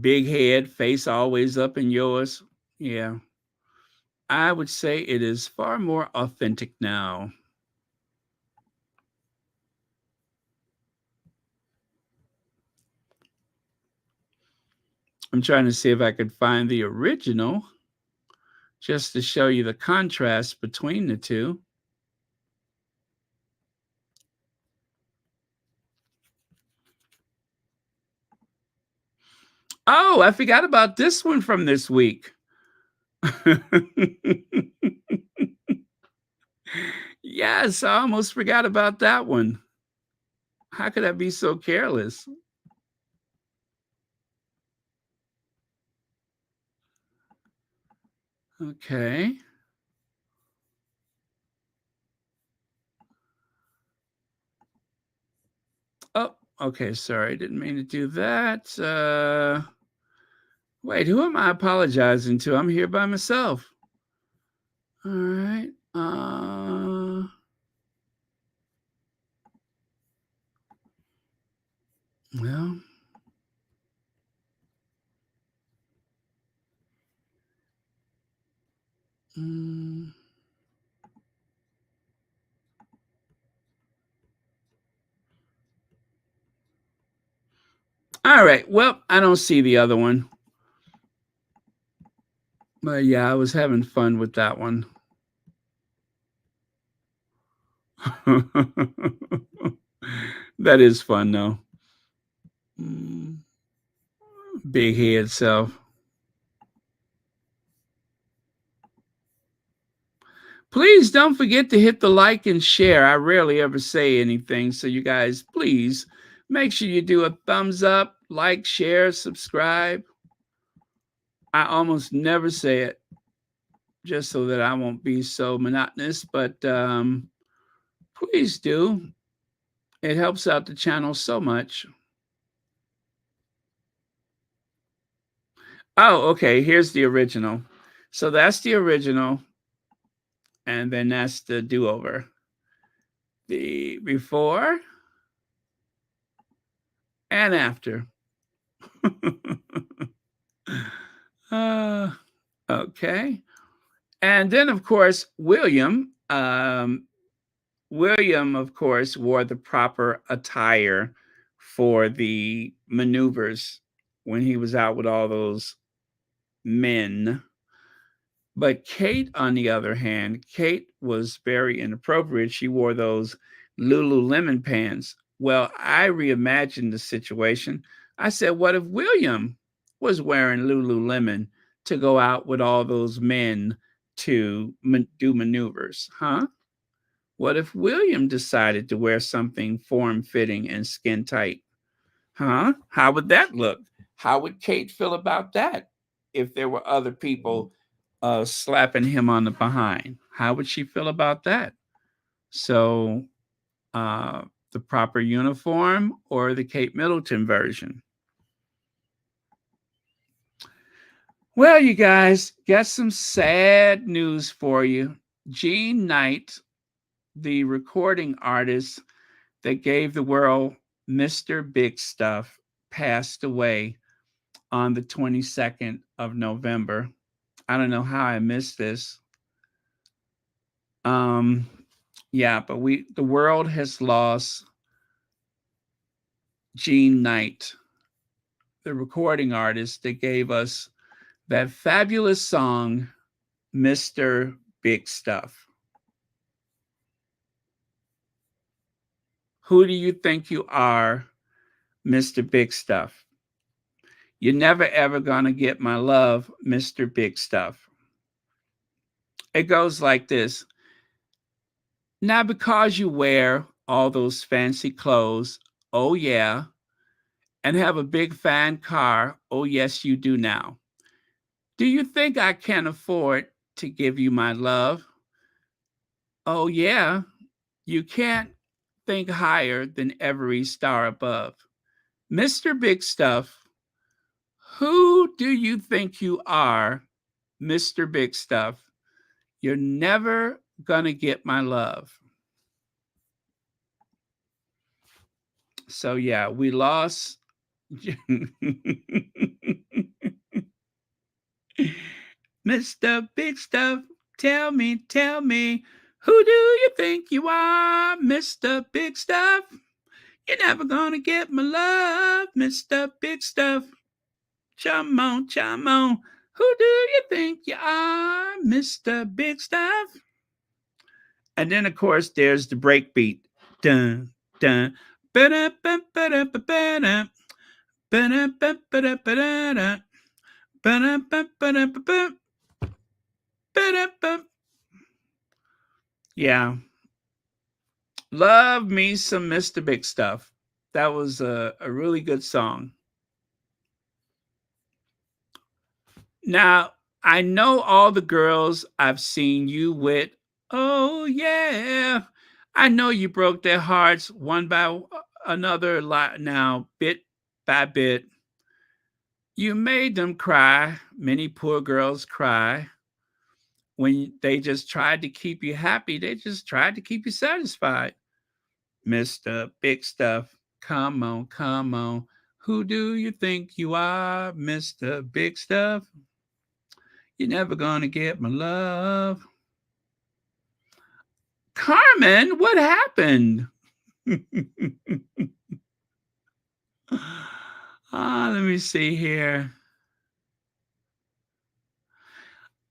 Big head, face always up in yours. Yeah. I would say it is far more authentic now. I'm trying to see if I could find the original just to show you the contrast between the two. Oh, I forgot about this one from this week. Yes, I almost forgot about that one. How could I be so careless? Okay. Oh, okay. Sorry. Didn't mean to do that. Wait, who am I apologizing to? I'm here by myself. All right. Well. All right. Well, I don't see the other one. But yeah, I was having fun with that one. That is fun, though. Big head self. Please don't forget to hit the like and share. I rarely ever say anything. So you guys, please make sure you do a thumbs up, like, share, subscribe. I almost never say it just so that I won't be so monotonous, but please do. It helps out the channel so much. Oh, okay. Here's the original. So that's the original. And then that's the do-over. The before and after. Okay. And then, of course, William, of course, wore the proper attire for the maneuvers when he was out with all those men. But Kate, on the other hand, Kate was very inappropriate. She wore those Lululemon pants. Well, I reimagined the situation. I said, what if William was wearing Lululemon to go out with all those men to do maneuvers? Huh? What if William decided to wear something form-fitting and skin tight? Huh? How would that look? How would Kate feel about that if there were other people slapping him on the behind? How would she feel about that? So, the proper uniform or the Kate Middleton version? Well, you guys, got some sad news for you. Jean Knight, the recording artist that gave the world Mr. Big Stuff, passed away on the 22nd of November. I don't know how I missed this. Yeah, but the world has lost Jean Knight, the recording artist that gave us that fabulous song, Mr. Big Stuff. Who do you think you are, Mr. Big Stuff? You're never ever gonna get my love, Mr. Big Stuff. It goes like this. Now, because you wear all those fancy clothes, oh yeah, and have a big fine car, oh yes, you do now. Do you think I can afford to give you my love? Oh yeah, you can't think higher than every star above. Mr. Big Stuff, who do you think you are, Mr. Big Stuff? You're never gonna get my love. So yeah, we lost Mr. Big Stuff. Tell me, who do you think you are, Mr. Big Stuff? You're never gonna get my love, Mr. Big Stuff. Chum on, chum on. Who do you think you are, Mr. Big Stuff? And then, of course, there's the breakbeat. Dun, dun. Ba-da-ba-ba-da-ba-ba-da. Ba-da-ba-ba-da-ba-da-da. Ba-da-ba-ba-da-ba-ba. Ba-da-ba. Yeah. Love me some Mr. Big Stuff. That was a really good song. Now, I know all the girls I've seen you with. Oh, yeah. I know you broke their hearts one by another lot now, bit by bit. You made them cry. Many poor girls cry. When they just tried to keep you happy, they just tried to keep you satisfied. Mr. Big Stuff, come on, come on. Who do you think you are, Mr. Big Stuff? You're never gonna get my love. Carmen, what happened? Let me see here.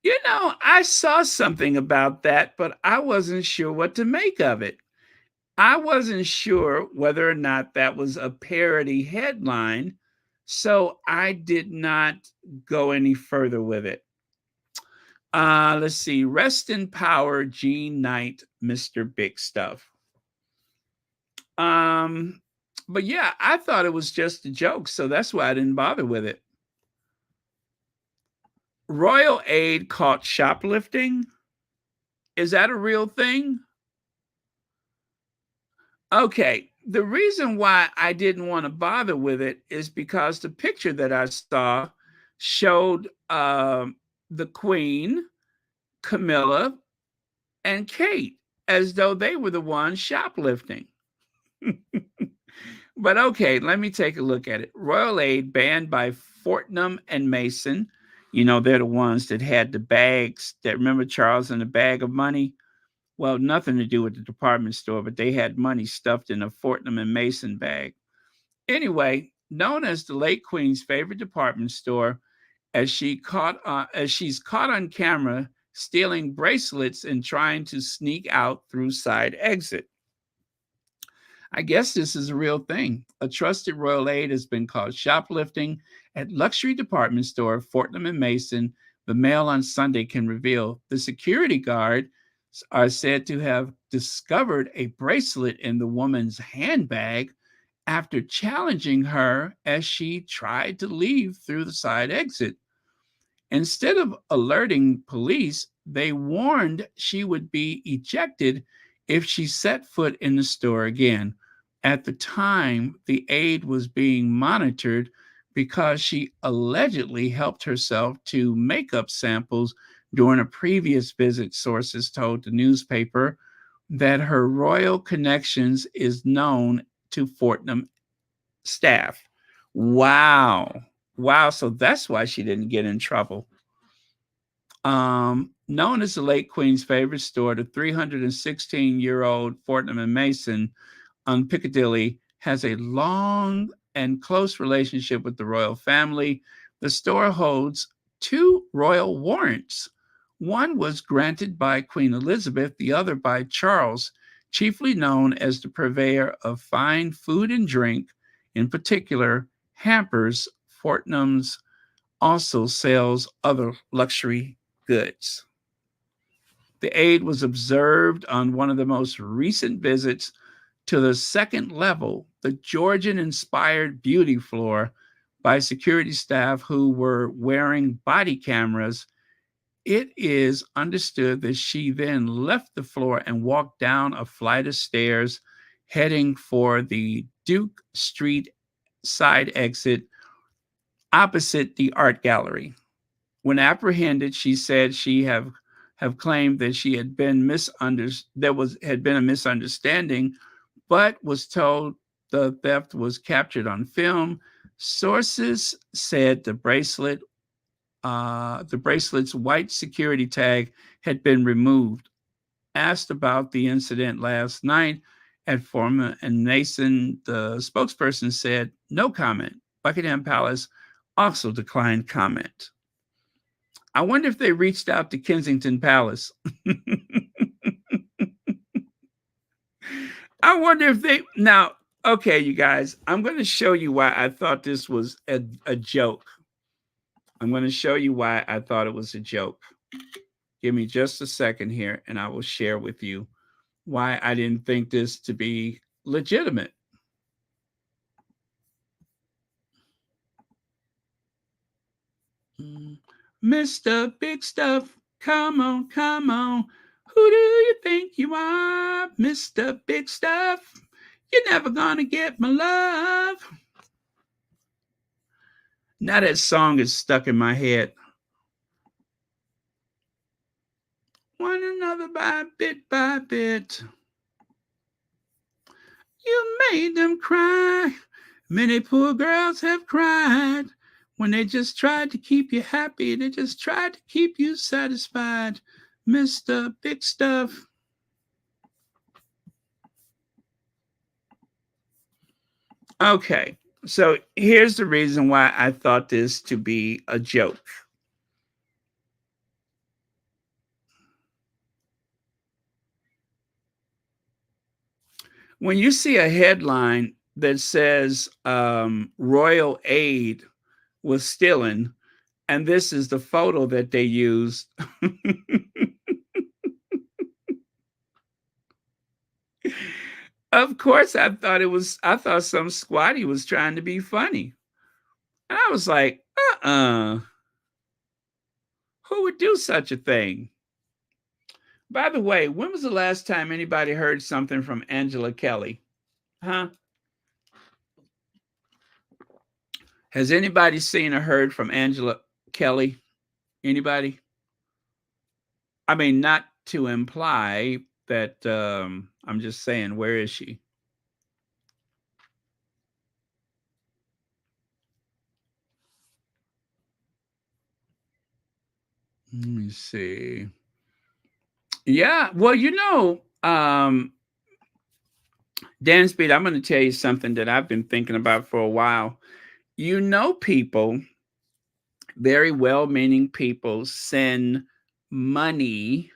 You know, I saw something about that, but I wasn't sure what to make of it. I wasn't sure whether or not that was a parody headline, so I did not go any further with it. Let's see. Rest in power, Jean Knight, Mr. Big Stuff. But yeah, I thought it was just a joke, so that's why I didn't bother with it. Royal aide caught shoplifting. Is that a real thing? Okay, the reason why I didn't want to bother with it is because the picture that I saw showed the Queen, Camilla, and Kate as though they were the ones shoplifting. But okay, let me take a look at it. Royal aid banned by Fortnum and Mason. You know, they're the ones that had the bags that, remember Charles and the bag of money? Well, nothing to do with the department store, but they had money stuffed in a Fortnum and Mason bag. Anyway, known as the late Queen's favorite department store, as she's caught on camera stealing bracelets and trying to sneak out through side exit. I guess this is a real thing. A trusted royal aide has been caught shoplifting at luxury department store Fortnum and Mason. The Mail on Sunday can reveal the security guard are said to have discovered a bracelet in the woman's handbag after challenging her as she tried to leave through the side exit. Instead of alerting police, they warned she would be ejected if she set foot in the store again. At the time, the aide was being monitored because she allegedly helped herself to makeup samples during a previous visit, sources told the newspaper. That her royal connections is known to Fortnum staff. Wow. Wow. So that's why she didn't get in trouble. Known as the late Queen's favorite store, the 316-year-old Fortnum and Mason on Piccadilly has a long and close relationship with the royal family. The store holds 2 royal warrants. One was granted by Queen Elizabeth, the other by Charles, chiefly known as the purveyor of fine food and drink, in particular hampers. Fortnum's also sells other luxury goods. The aide was observed on one of the most recent visits to the second level, the Georgian-inspired beauty floor, by security staff who were wearing body cameras. It is understood that she then left the floor and walked down a flight of stairs, heading for the Duke Street side exit opposite the art gallery. When apprehended, she said she have claimed that she had been had been a misunderstanding, but was told the theft was captured on film. Sources said the bracelet's white security tag had been removed. Asked about the incident last night at Fortnum and Mason, the spokesperson said no comment. Buckingham Palace also declined comment. I wonder if they reached out to Kensington Palace. I wonder if they now. Okay, you guys, I'm going to show you why I thought this was a joke. I'm going to show you why I thought it was a joke. Give me just a second here, and I will share with you why I didn't think this to be legitimate. Mr. Big Stuff, come on, come on. Who do you think you are, Mr. Big Stuff? You're never gonna get my love. Now that song is stuck in my head. One another by bit. You made them cry. Many poor girls have cried when they just tried to keep you happy. They just tried to keep you satisfied, Mr. Big Stuff. Okay, so here's the reason why I thought this to be a joke. When you see a headline that says royal aide was stealing, and this is the photo that they used. Of course, I thought some squatty was trying to be funny. And I was like, who would do such a thing? By the way, when was the last time anybody heard something from Angela Kelly? Huh? Has anybody seen or heard from Angela Kelly? Anybody? I mean, not to imply that I'm just saying, where is she? Let me see. Yeah, well, Dan Speed, I'm going to tell you something that I've been thinking about for a while. People very well-meaning people send money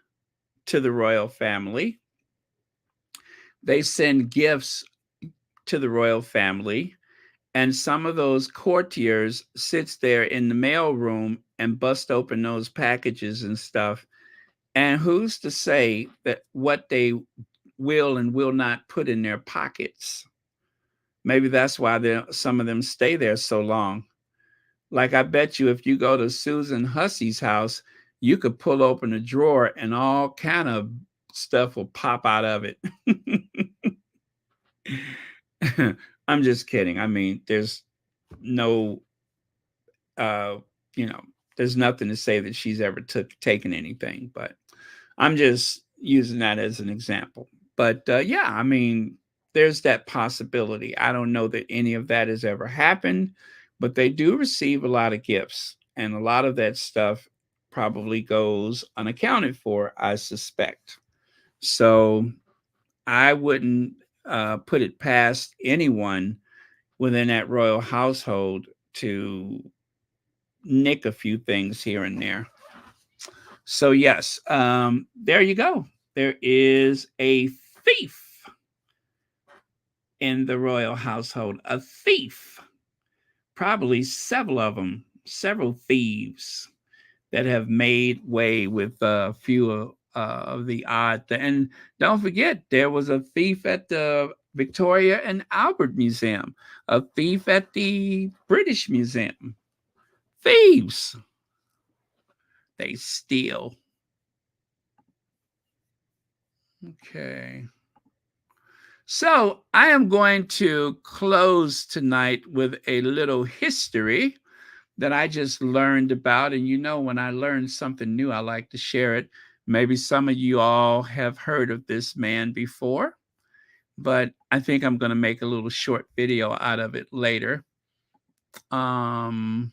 to the royal family. They send gifts to the royal family, and some of those courtiers sits there in the mail room and bust open those packages and stuff. And who's to say that what they will and will not put in their pockets? Maybe that's why some of them stay there so long. Like, I bet you if you go to Susan Hussey's house, you could pull open a drawer and all kind of stuff will pop out of it. I'm just kidding. I mean, there's no, there's nothing to say that she's ever taken anything, but I'm just using that as an example. But yeah, I mean, there's that possibility. I don't know that any of that has ever happened, but they do receive a lot of gifts, and a lot of that stuff probably goes unaccounted for, I suspect. So I wouldn't put it past anyone within that royal household to nick a few things here and there. So yes, there you go. There is a thief in the royal household, a thief, probably several of them, several thieves that have made way with a few of the odd. And don't forget, there was a thief at the Victoria and Albert Museum, a thief at the British Museum. Thieves. They steal. Okay. So I am going to close tonight with a little history that I just learned about. And you know, when I learn something new, I like to share it. Maybe some of you all have heard of this man before, but I think I'm going to make a little short video out of it later. But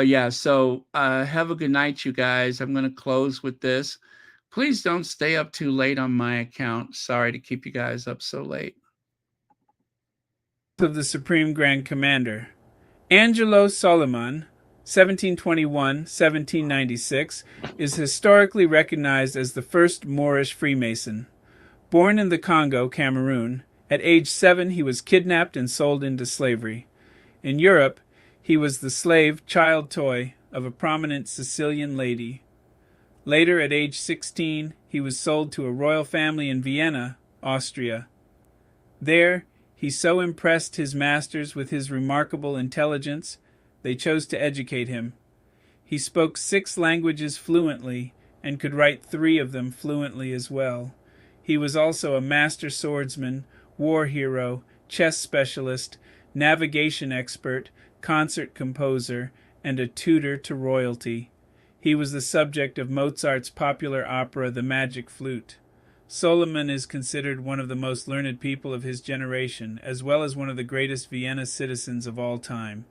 yeah, so have a good night, you guys. I'm going to close with this. Please don't stay up too late on my account. Sorry to keep you guys up so late. Of the Supreme Grand Commander. Angelo Soliman, 1721-1796, is historically recognized as the first Moorish Freemason. Born in the Congo, Cameroon, at age 7 he was kidnapped and sold into slavery. In Europe, he was the slave child toy of a prominent Sicilian lady. Later, at age 16, he was sold to a royal family in Vienna, Austria. There, he so impressed his masters with his remarkable intelligence, they chose to educate him. He spoke 6 languages fluently and could write 3 of them fluently as well. He was also a master swordsman, war hero, chess specialist, navigation expert, concert composer, and a tutor to royalty. He was the subject of Mozart's popular opera The Magic Flute. Soliman is considered one of the most learned people of his generation, as well as one of the greatest Vienna citizens of all time.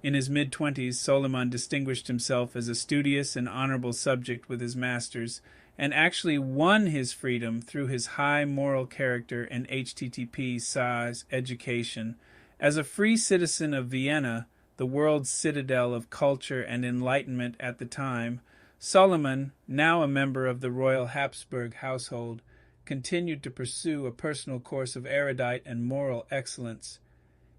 In his mid-20s, Soliman distinguished himself as a studious and honorable subject with his masters, and actually won his freedom through his high moral character and http size education. As a free citizen of Vienna, the world's citadel of culture and enlightenment at the time, Soliman, now a member of the Royal Habsburg household, continued to pursue a personal course of erudite and moral excellence.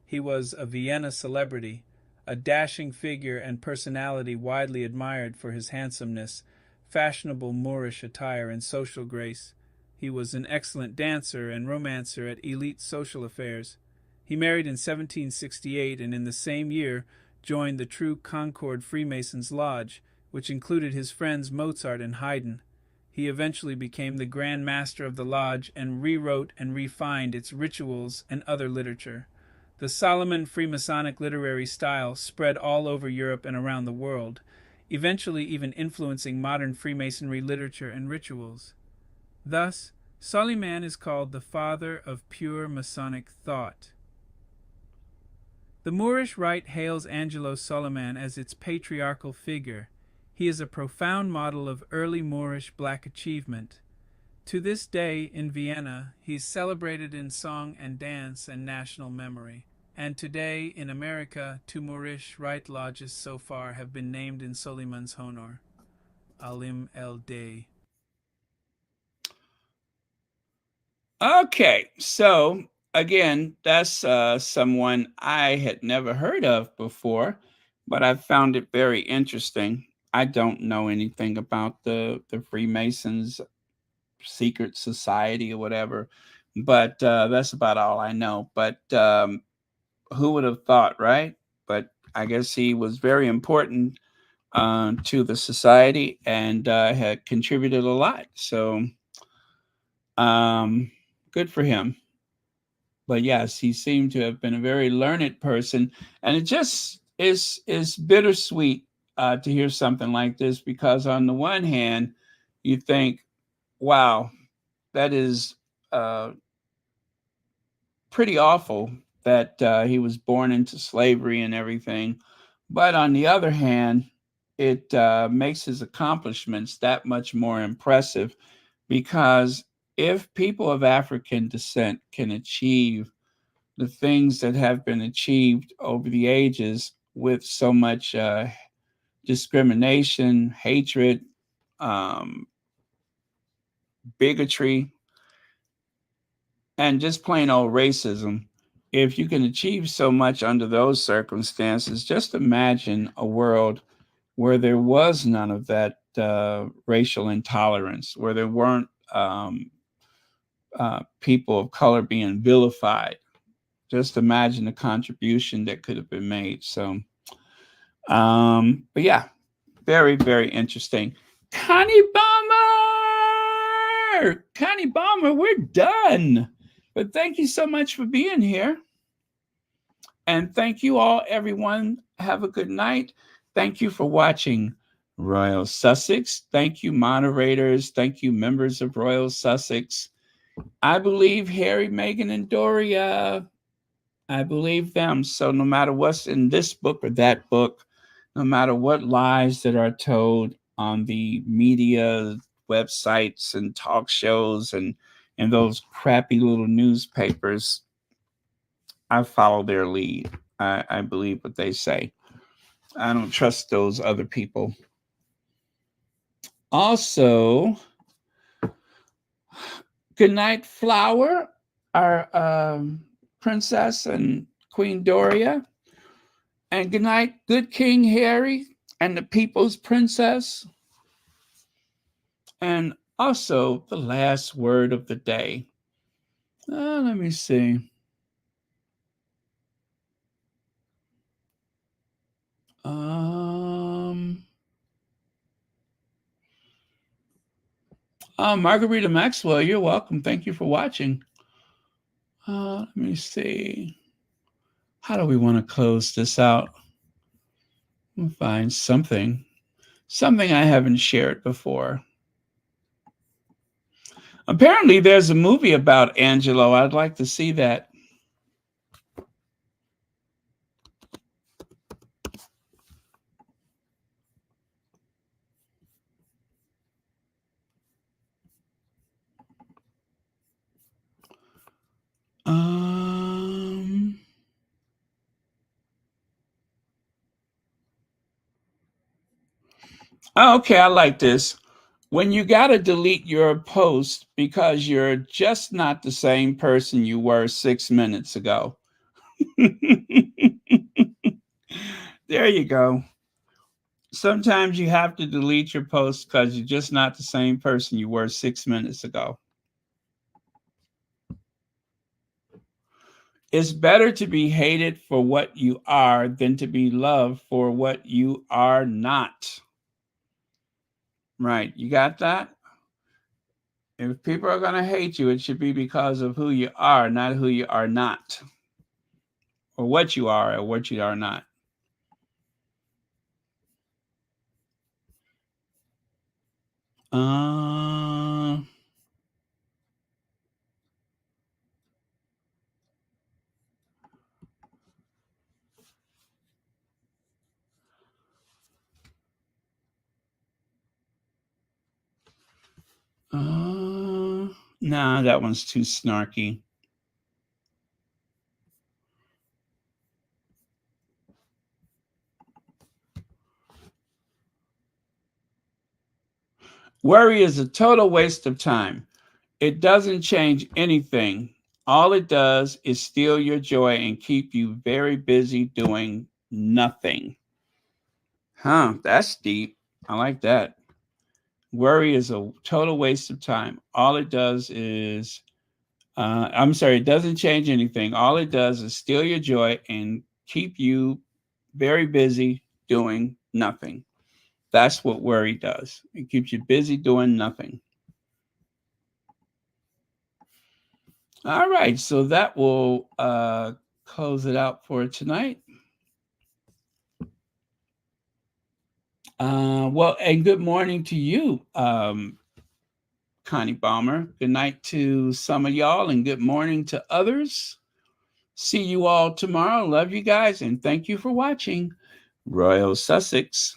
He was a Vienna celebrity, a dashing figure and personality widely admired for his handsomeness, fashionable Moorish attire, and social grace. He was an excellent dancer and romancer at elite social affairs. He married in 1768 and in the same year joined the True Concord Freemasons' Lodge, which included his friends Mozart and Haydn. He eventually became the Grand Master of the Lodge and rewrote and refined its rituals and other literature. The Soliman Freemasonic literary style spread all over Europe and around the world, eventually even influencing modern Freemasonry literature and rituals. Thus, Soliman is called the father of pure Masonic thought. The Moorish Rite hails Angelo Soliman as its patriarchal figure. He is a profound model of early Moorish black achievement. To this day, in Vienna, he is celebrated in song and dance and national memory. And today, in America, 2 Moorish Rite Lodges so far have been named in Suleiman's honor. Alim El Dey. Okay, so again, that's someone I had never heard of before, but I found it very interesting. I don't know anything about the Freemasons secret society or whatever, but that's about all I know. But who would have thought, right? But I guess he was very important to the society and had contributed a lot. So good for him. But yes, he seemed to have been a very learned person, and it just is bittersweet to hear something like this, because on the one hand, you think, wow, that is pretty awful that he was born into slavery and everything. But on the other hand, it makes his accomplishments that much more impressive, because if people of African descent can achieve the things that have been achieved over the ages with so much discrimination, hatred, um, bigotry, and just plain old racism. If you can achieve so much under those circumstances, just imagine a world where there was none of that racial intolerance, where there weren't people of color being vilified. Just imagine the contribution that could have been made. So, but yeah, very, very interesting. Connie Bomber, we're done. But thank you so much for being here. And thank you all, everyone. Have a good night. Thank you for watching Royal Sussex. Thank you, moderators. Thank you, members of Royal Sussex. I believe Harry, Meghan, and Doria. I believe them. So no matter what's in this book or that book, no matter what lies that are told on the media websites and talk shows and those crappy little newspapers, I follow their lead. I believe what they say. I don't trust those other people. Also, good night, Flower, our princess and Queen Doria. And good night, good King Harry and the people's princess. And also the last word of the day. Let me see. Margarita Maxwell, you're welcome. Thank you for watching. Let me see. How do we want to close this out? We'll find something I haven't shared before. Apparently, there's a movie about Angelo. I'd like to see that. Oh, okay, I like this. When you got to delete your post because you're just not the same person you were 6 minutes ago. There you go. Sometimes you have to delete your post because you're just not the same person you were 6 minutes ago. It's better to be hated for what you are than to be loved for what you are not. Right. You got that? If people are going to hate you, it should be because of who you are, not who you are not. Or what you are or what you are not. Nah, that one's too snarky. Worry is a total waste of time. It doesn't change anything. All it does is steal your joy and keep you very busy doing nothing. Huh, that's deep. I like that. Worry is a total waste of time. All it does is, it doesn't change anything. All it does is steal your joy and keep you very busy doing nothing. That's what worry does. It keeps you busy doing nothing. All right, so that will close it out for tonight. Well, and good morning to you, Connie Balmer. Good night to some of y'all, and good morning to others. See you all tomorrow. Love you guys, and thank you for watching Royal Sussex.